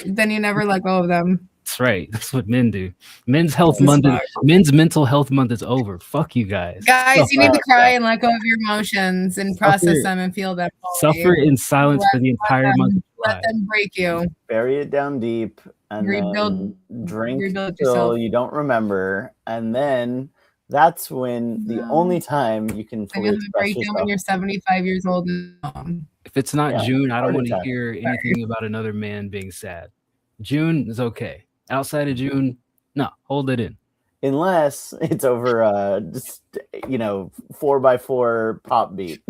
Then you never let go of them. That's right. That's what men do. Men's mental health month is over. Fuck you guys. Guys, you need to cry and let go of your emotions and process them and feel them. Suffer in silence for the entire month of July. Let them break you. Bury it down deep and then drink until you don't remember. And then that's when the only time you can fully express yourself. When you're 75 years old. If it's not June, I don't want to hear anything about another man being sad. June is okay. Outside of June, no, hold it in. unless it's over just 4x4 pop beat.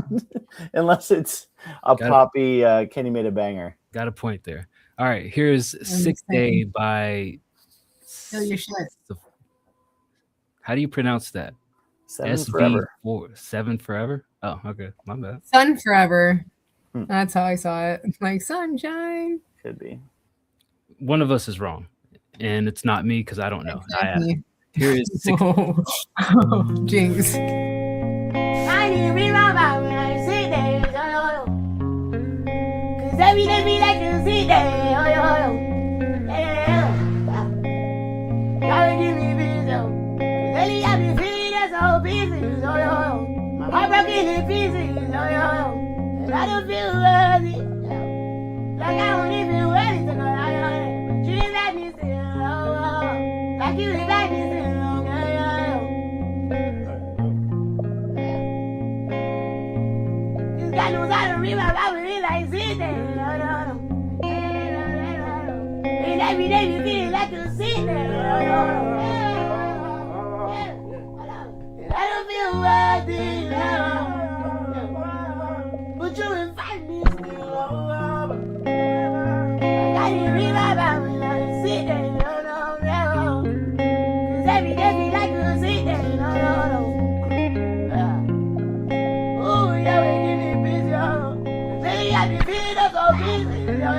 Unless it's a poppy Kenny Made a Banger. Got a point there. All right, here's Sick Day by Kill your shit. How do you pronounce that? Forever. 7 Forever? Oh, okay. My bad. Sun Forever. That's how I saw it. Like sunshine. Could be. One of us is wrong. And it's not me because I don't know. Exactly. Here is Sick Oh, jinx. I need to be my mom when I sit there. Cause every day we like to sit there. Gotta give me peace, cause lately I've been feeling that's so pieces. My heart broken in pieces. And I don't feel worthy. Like I don't even worthy to go out. But you didn't let me still. Like you didn't let me still. God knows how to read my Bible, it like sit there. And every day you feel like to sit there. And I don't feel worthy. But you invite me still. I gotta read my Bible, I sit there. Cause every day feel like to sit there. Oh, yeah, we give me peace, yo. Lately I been feeling up so busy, yo.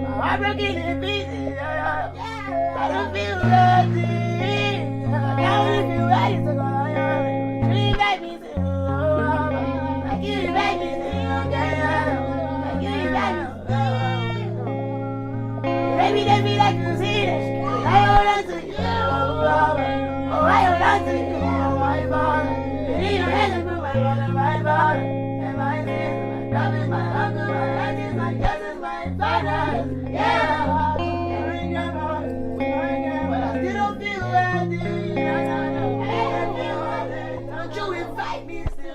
My heart broken in pieces, yo. I don't feel worthy. I can't feel ready to go, yo. You invite me to, like you invite me to, like you invite me to. Maybe they be like to see this. I hold on to you, oh, I hold on to you, my father. You need your hands to my brother, my father, and my sister, my brother, my uncle, my aunties, my cousins, my fathers, yeah. But I still don't feel worthy. Don't you invite me still.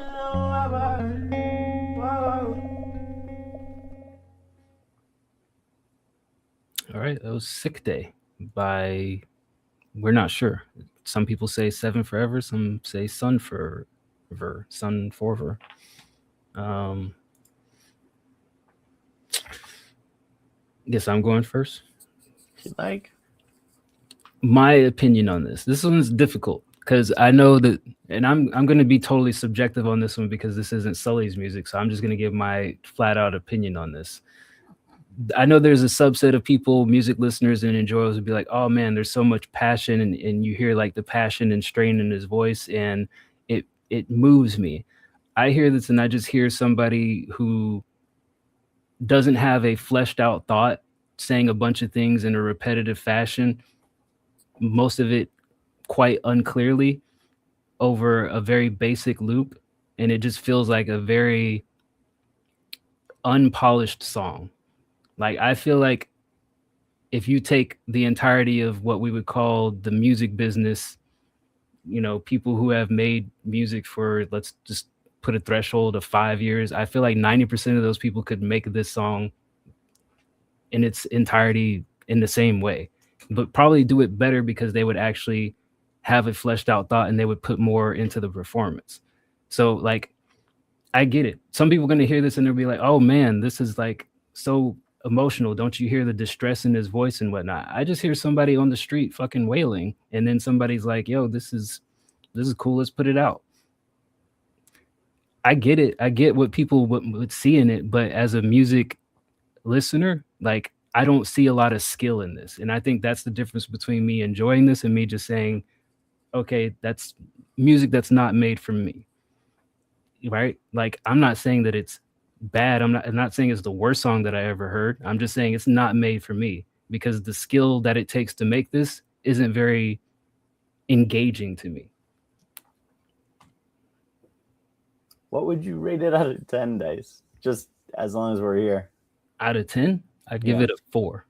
All right, that was Sick Day by, we're not sure. Some people say 7 Forever, some say Sun Forever. Guess I'm going first. If you like. My opinion on this one's difficult because I know that, and I'm going to be totally subjective on this one because this isn't Sully's music, so I'm just going to give my flat out opinion on this. I know there's a subset of people, music listeners and enjoyers would be like, oh man, there's so much passion, and you hear like the passion and strain in his voice, and it moves me. I hear this and I just hear somebody who doesn't have a fleshed out thought saying a bunch of things in a repetitive fashion, most of it quite unclearly over a very basic loop, and it just feels like a very unpolished song. Like, I feel like if you take the entirety of what we would call the music business, people who have made music for, let's just put a threshold of 5 years, I feel like 90% of those people could make this song in its entirety in the same way, but probably do it better because they would actually have a fleshed out thought and they would put more into the performance. So like, I get it. Some people are going to hear this and they'll be like, oh man, this is like so emotional. Don't you hear the distress in his voice and whatnot? I just hear somebody on the street fucking wailing, and then somebody's like, yo, this is cool, let's put it out. I get it. I get what people would see in it, but as a music listener, like, I don't see a lot of skill in this. And I think that's the difference between me enjoying this and me just saying, okay, that's music that's not made for me. Right? Like, I'm not saying that it's bad. I'm not saying it's the worst song that I ever heard. I'm just saying it's not made for me because the skill that it takes to make this isn't very engaging to me. What would you rate it out of 10, Dice? Just as long as we're here. Out of 10, I'd give it a 4.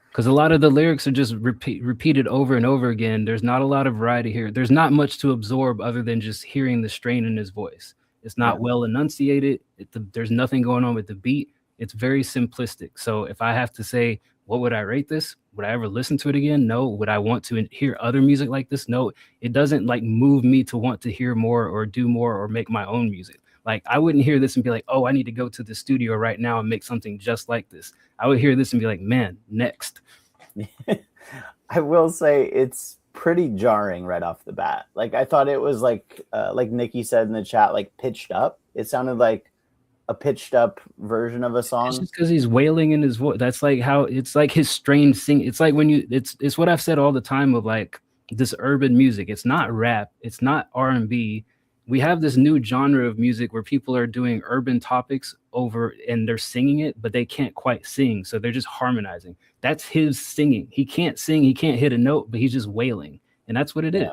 Because a lot of the lyrics are just repeated over and over again. There's not a lot of variety here. There's not much to absorb other than just hearing the strain in his voice. It's not well enunciated. There's nothing going on with the beat. It's very simplistic. So if I have to say, what would I rate this? Would I ever listen to it again? No. Would I want to hear other music like this? No. It doesn't like move me to want to hear more or do more or make my own music. Like I wouldn't hear this and be like, oh, I need to go to the studio right now and make something just like this. I would hear this and be like, man, next. I will say it's pretty jarring right off the bat. Like I thought it was like Nikki said in the chat, like pitched up. It sounded like a pitched up version of a song. It's just because he's wailing in his voice. That's like how it's like his strange sing. It's like when you it's what I've said all the time of like this urban music. It's not rap. It's not R&B. We have this new genre of music where people are doing urban topics over and they're singing it, but they can't quite sing. So they're just harmonizing. That's his singing. He can't sing. He can't hit a note, but he's just wailing. And that's what it is.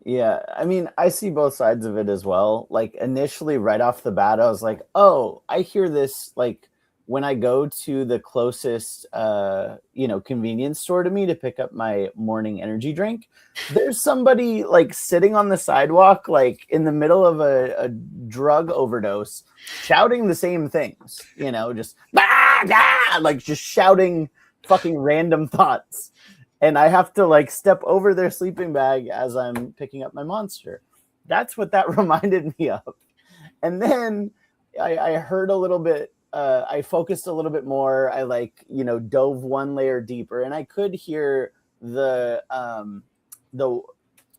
Yeah. I mean, I see both sides of it as well. Like initially right off the bat, I was like, oh, I hear this like when I go to the closest, convenience store to me to pick up my morning energy drink, there's somebody like sitting on the sidewalk, like in the middle of a drug overdose, shouting the same things, just like just shouting fucking random thoughts. And I have to like step over their sleeping bag as I'm picking up my Monster. That's what that reminded me of. And then I heard a little bit, I focused a little bit more. I dove one layer deeper, and I could hear the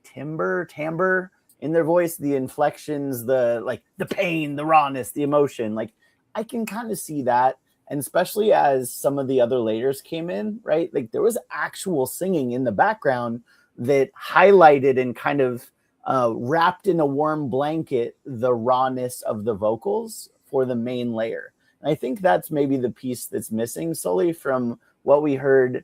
timbre in their voice, the inflections, the pain, the rawness, the emotion. Like I can kind of see that. And especially as some of the other layers came in, right? Like there was actual singing in the background that highlighted and kind of wrapped in a warm blanket the rawness of the vocals for the main layer. And I think that's maybe the piece that's missing, Sully, from what we heard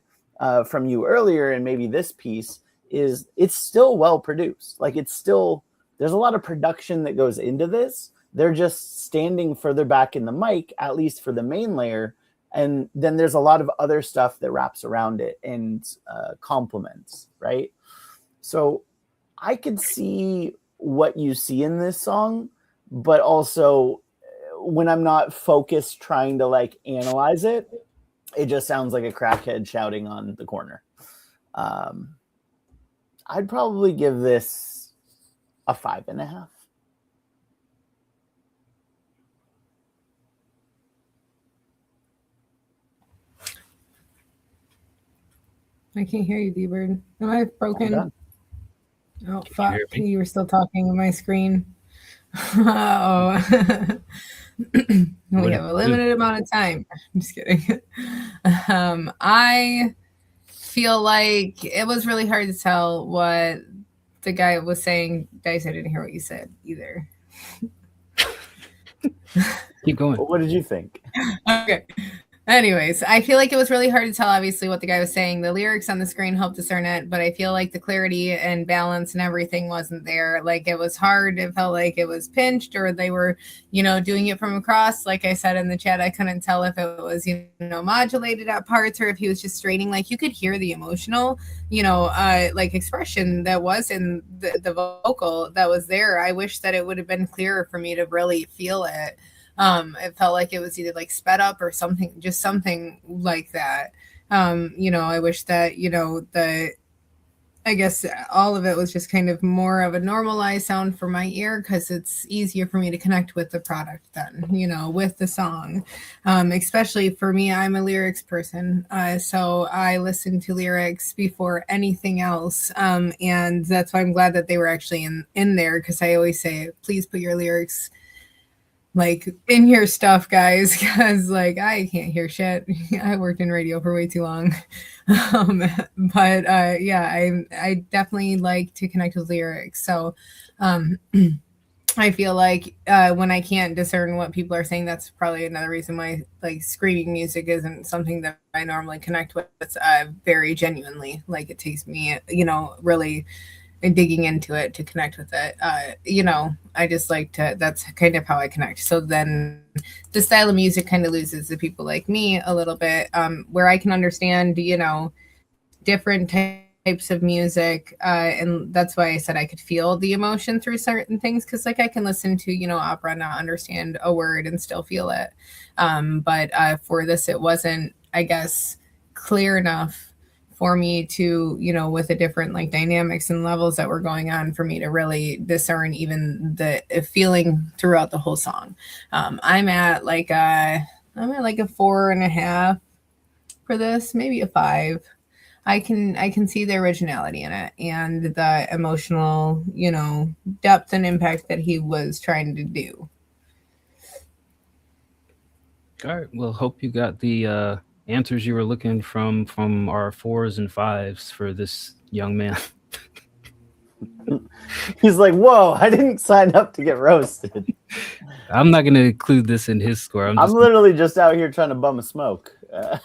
from you earlier, and maybe this piece is it's still well produced. Like there's a lot of production that goes into this. They're just standing further back in the mic, at least for the main layer. And then there's a lot of other stuff that wraps around it and complements, right? So I could see what you see in this song, but also when I'm not focused trying to like analyze it, it just sounds like a crackhead shouting on the corner. I'd probably give this a 5.5. I can't hear you, B-Bird. Am I broken? Oh, fuck. You You were still talking on my screen. Oh. We have a limited amount of time. I'm just kidding. I feel like it was really hard to tell what the guy was saying. Dice, I didn't hear what you said either. Keep going. What did you think? Okay. Anyways, I feel like it was really hard to tell, obviously, what the guy was saying. The lyrics on the screen helped discern it, but I feel like the clarity and balance and everything wasn't there. Like, it was hard. It felt like it was pinched, or they were, doing it from across. Like I said in the chat, I couldn't tell if it was, modulated at parts or if he was just straining. Like, you could hear the emotional, expression that was in the vocal that was there. I wish that it would have been clearer for me to really feel it. It felt like it was either like sped up or something, just something like that. I wish that, I guess all of it was just kind of more of a normalized sound for my ear, because it's easier for me to connect with the product then, with the song. Especially for me, I'm a lyrics person. So I listen to lyrics before anything else. And that's why I'm glad that they were actually in there, because I always say, please put your lyrics in your stuff, guys, because I can't hear shit. I worked in radio for way too long. I definitely like to connect with lyrics. So I feel like when I can't discern what people are saying, that's probably another reason why screaming music isn't something that I normally connect with very genuinely. It takes me, really digging into it to connect with it. I just like to, that's kind of how I connect. So then the style of music kind of loses the people like me a little bit, where I can understand, different types of music. And that's why I said I could feel the emotion through certain things. Cause I can listen to, opera, not understand a word and still feel it. But for this, it wasn't, I guess, clear enough for me to, you know, with the different like dynamics and levels that were going on, for me to really discern even the feeling throughout the whole song. I'm at like a 4.5 for this, maybe a 5. I can see the originality in it and the emotional, you know, depth and impact that he was trying to do. All right. Well, hope you got the answers you were looking from our 4s and 5s for this young man. He's like, whoa, I didn't sign up to get roasted. I'm not going to include this in his score. I'm literally just out here trying to bum a smoke. Oh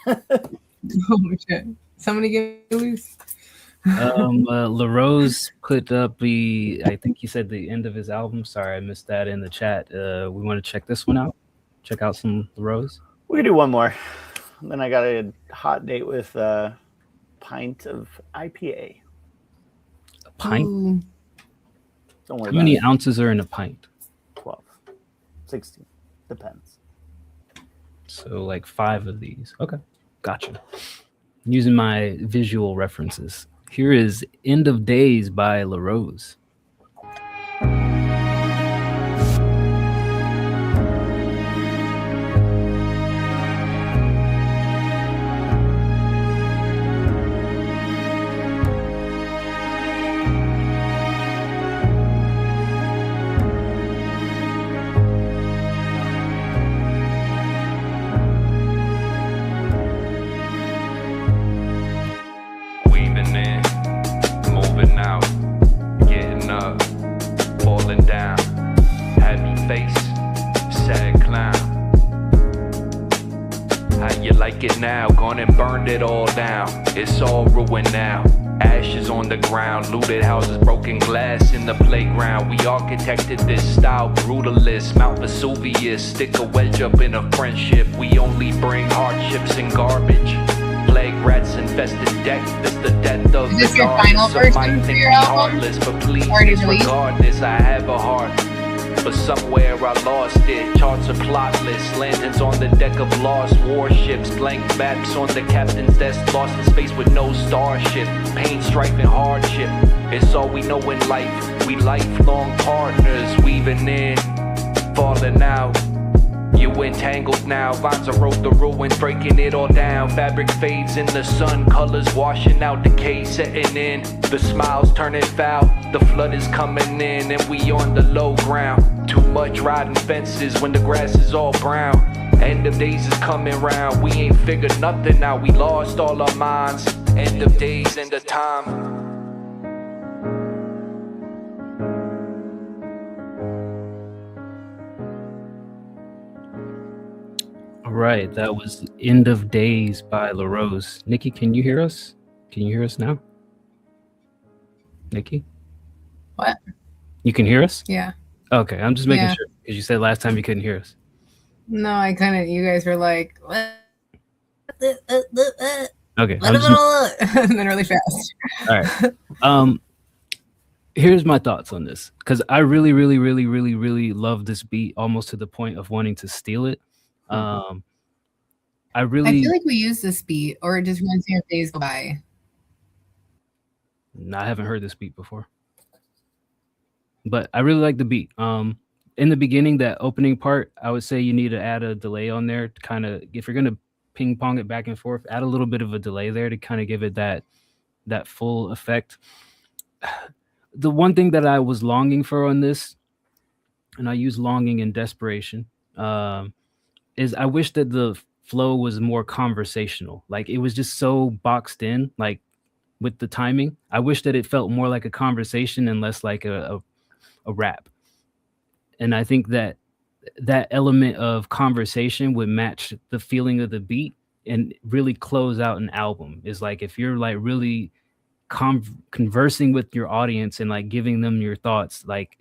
shit! Somebody get loose. LaRose put up I think he said the end of his album. Sorry, I missed that in the chat. We want to check this one out. Check out some LaRose. We can do one more. Then I got a hot date with a pint of IPA. A pint? Ooh. Don't worry How many about ounces are in a pint? 12, 16. Depends. So like 5 of these. Okay, gotcha. Using my visual references. Here is End of Days by LaRose. Weaving in, moving out, getting up, falling down, happy face, sad clown. How you like it now? Gone and burned it all down. It's all ruined now. Ashes on the ground, looted houses, broken glass in the playground. We architected this style, brutalist, Mount Vesuvius. Stick a wedge up in a friendship. We only bring hardships and garbage. Plague rats infested deck. This the death of Is this the your final gods. Some might version for think your me album? heartless, but please Already released? disregard this. I have a heart. But somewhere I lost it. Charts are plotless. Lanterns on the deck of lost warships. Blank maps on the captain's desk. Lost in space with no starship. Pain, strife, and hardship. It's all we know in life. We lifelong partners. Weaving in, falling out. You entangled now. Vines erode the ruins, breaking it all down. Fabric fades in the sun. Colors washing out. Decay setting in. The smiles turning foul. The flood is coming in and we on the low ground. Too much riding fences when the grass is all brown. End of days is coming round. We ain't figured nothing out. We lost all our minds. End of days, end of time. All right, that was End of Days by LaRose. Nikki, can you hear us? Can you hear us now? Nikki? What? You can hear us? Yeah. Okay, I'm just making Yeah. sure because you said last time you couldn't hear us. No, I kind of. You guys were like, what? Okay, and then really fast. all right. Here's my thoughts on this because I really, really, really, really, really love this beat almost to the point of wanting to steal it. I I really, feel like we use this beat, or it just runs your days go by. I haven't heard this beat before, but I really like the beat. In the beginning, that opening part, I would say you need to add a delay on there to kind of, if you're gonna ping pong it back and forth, add a little bit of a delay there to kind of give it that full effect. The one thing that I was longing for on this, and I use longing and desperation, is I wish that the flow was more conversational. Like it was just so boxed in, like with the timing. I wish that it felt more like a conversation and less like a rap. And I think that that element of conversation would match the feeling of the beat and really close out an album. Is like if you're like really conversing with your audience and like giving them your thoughts, like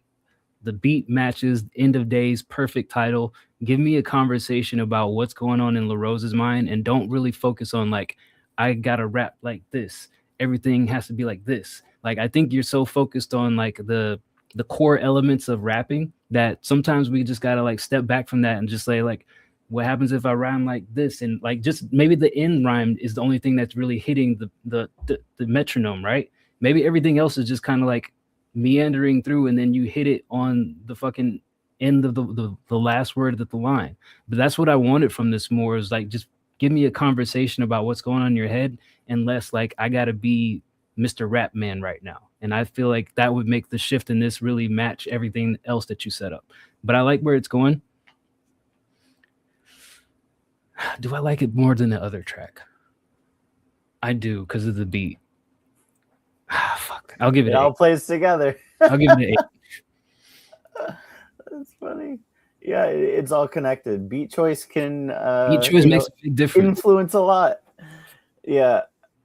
the beat matches End of Days, perfect title. Give me a conversation about what's going on in LaRose's mind and don't really focus on like, I gotta rap like this. Everything has to be like this. Like, I think you're so focused on like the core elements of rapping that sometimes we just gotta like step back from that and just say like, What happens if I rhyme like this? And like just maybe the end rhyme is the only thing that's really hitting the metronome, right? Maybe everything else is just kind of like meandering through, and then you hit it on the fucking end of the last word of the line. But that's what I wanted from this more, is like just give me a conversation about what's going on in your head, and less like I gotta be Mr. Rap Man right now. And I feel like that would make the shift in this really match everything else that you set up. But I like where it's going. Do I like it more than the other track? I do, because of the beat. Fuck. I'll give it It all eight. plays together. I'll give it an 8. That's funny. Yeah, it's all connected. Beat choice can Beat choice makes a big difference. influence a lot. Yeah.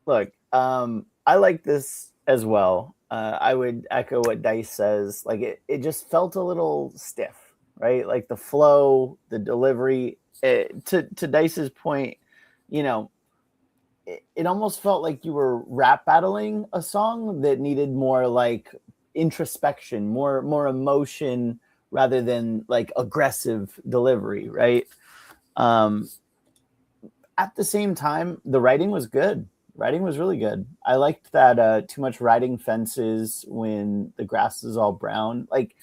Look, I like this as well. I would echo what Dice says. Like it just felt a little stiff, right? Like the flow, the delivery. To Dice's point, you know, it almost felt like you were rap battling a song that needed more like introspection, more emotion rather than like aggressive delivery, right? At the same time, the writing was good. Writing was really good. I liked that too much riding fences when the grass is all brown. Like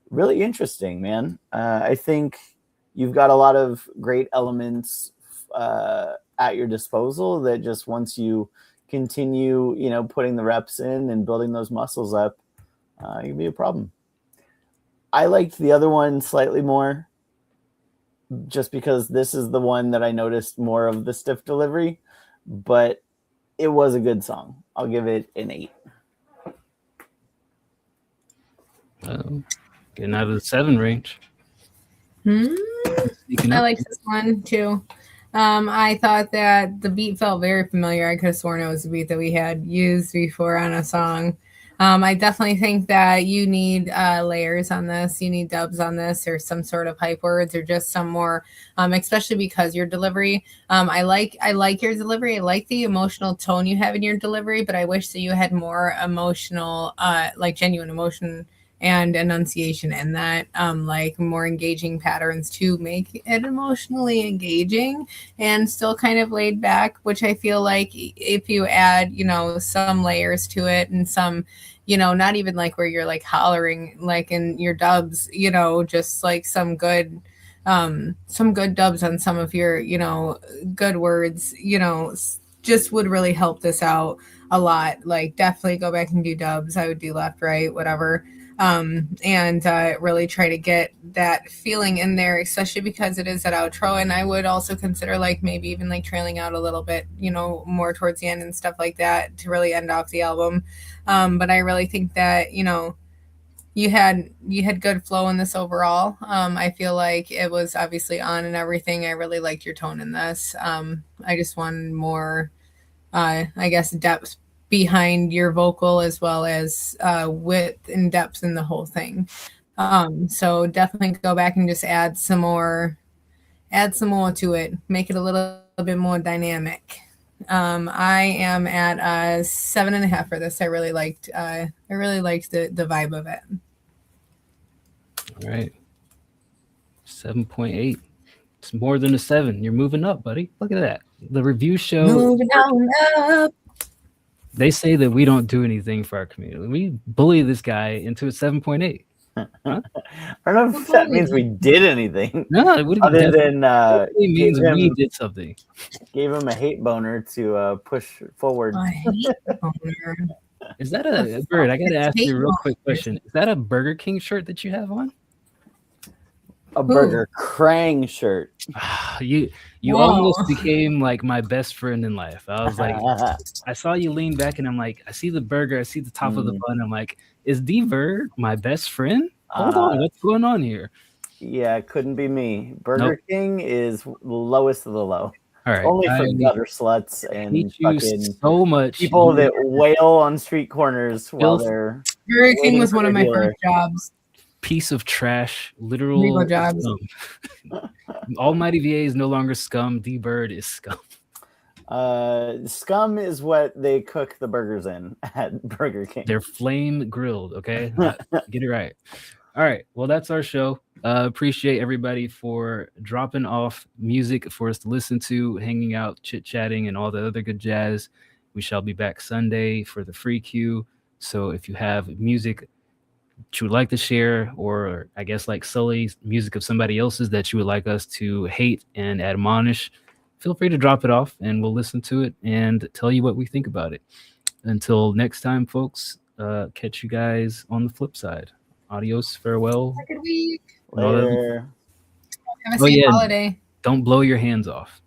really interesting, man. I think you've got a lot of great elements at your disposal that just once you continue, you know, putting the reps in and building those muscles up, it can be a problem. I liked the other one slightly more just because this is the one that I noticed more of the stiff delivery, but it was a good song. I'll give it an 8. Getting out of the 7 range. Sneaking I up. like this one too. I thought that the beat felt very familiar. I could have sworn it was a beat that we had used before on a song. I definitely think that you need layers on this. You need dubs on this, or some sort of hype words, or just some more, especially because your delivery. I like your delivery. I like the emotional tone you have in your delivery, but I wish that you had more emotional, like genuine emotion and enunciation in that, like more engaging patterns to make it emotionally engaging and still kind of laid back, which I feel like if you add, you know, some layers to it and some, you know, not even like where you're like hollering like in your dubs, you know, just like some good dubs on some of your, you know, good words, you know, just would really help this out a lot. Like definitely go back and do dubs. I would do left, right, whatever. And really try to get that feeling in there, especially because it is that outro. And I would also consider like maybe even like trailing out a little bit, you know, more towards the end and stuff like that to really end off the album. But I really think that, you know, you had good flow in this overall. I feel like it was obviously on and everything. I really liked your tone in this. I just wanted more, I guess, depth behind your vocal, as well as width and depth in the whole thing. So definitely go back and just add some more to it, make it a little bit more dynamic. I am at 7.5 for this. I really liked the vibe of it. All right. 7.8. It's more than a 7. You're moving up, buddy. Look at that. The review show. Moving on up. They say that we don't do anything for our community. We bully this guy into a 7.8. Huh? I don't know if that means we did anything. No, it wouldn't other than it means we did something. Gave him a hate boner to push forward. I hate boner. Is that a Bird? I gotta ask you a real quick question. Is that a Burger King shirt that you have on? A Burger Krang shirt. You Whoa. almost became like my best friend in life. I was like, I saw you lean back, and I'm like, I see the burger, I see the top of the bun. I'm like, is D-Bird my best friend? Hold on, what's going on here? Yeah, it couldn't be me. Burger King is the lowest of the low. All right, Only for gutter sluts and hate you fucking so much. people that wail on street corners while they're Burger King was for one of their my dealer. first jobs. Piece of trash, literal Legal jobs. scum. Almighty VA is no longer scum. D-Bird is scum. Scum is what they cook the burgers in at Burger King. They're flame grilled. Okay, get it right. All right. Well, that's our show. Appreciate everybody for dropping off music for us to listen to, hanging out, chit-chatting, and all the other good jazz. We shall be back Sunday for the free queue. So if you have music that you would like to share, or I guess like Sully's music of somebody else's that you would like us to hate and admonish, feel free to drop it off and we'll listen to it and tell you what we think about it. Until next time, folks, catch you guys on the flip side. Adios, farewell. Have a good week. and all that. Later. Have a Oh, safe yeah. holiday. Don't blow your hands off.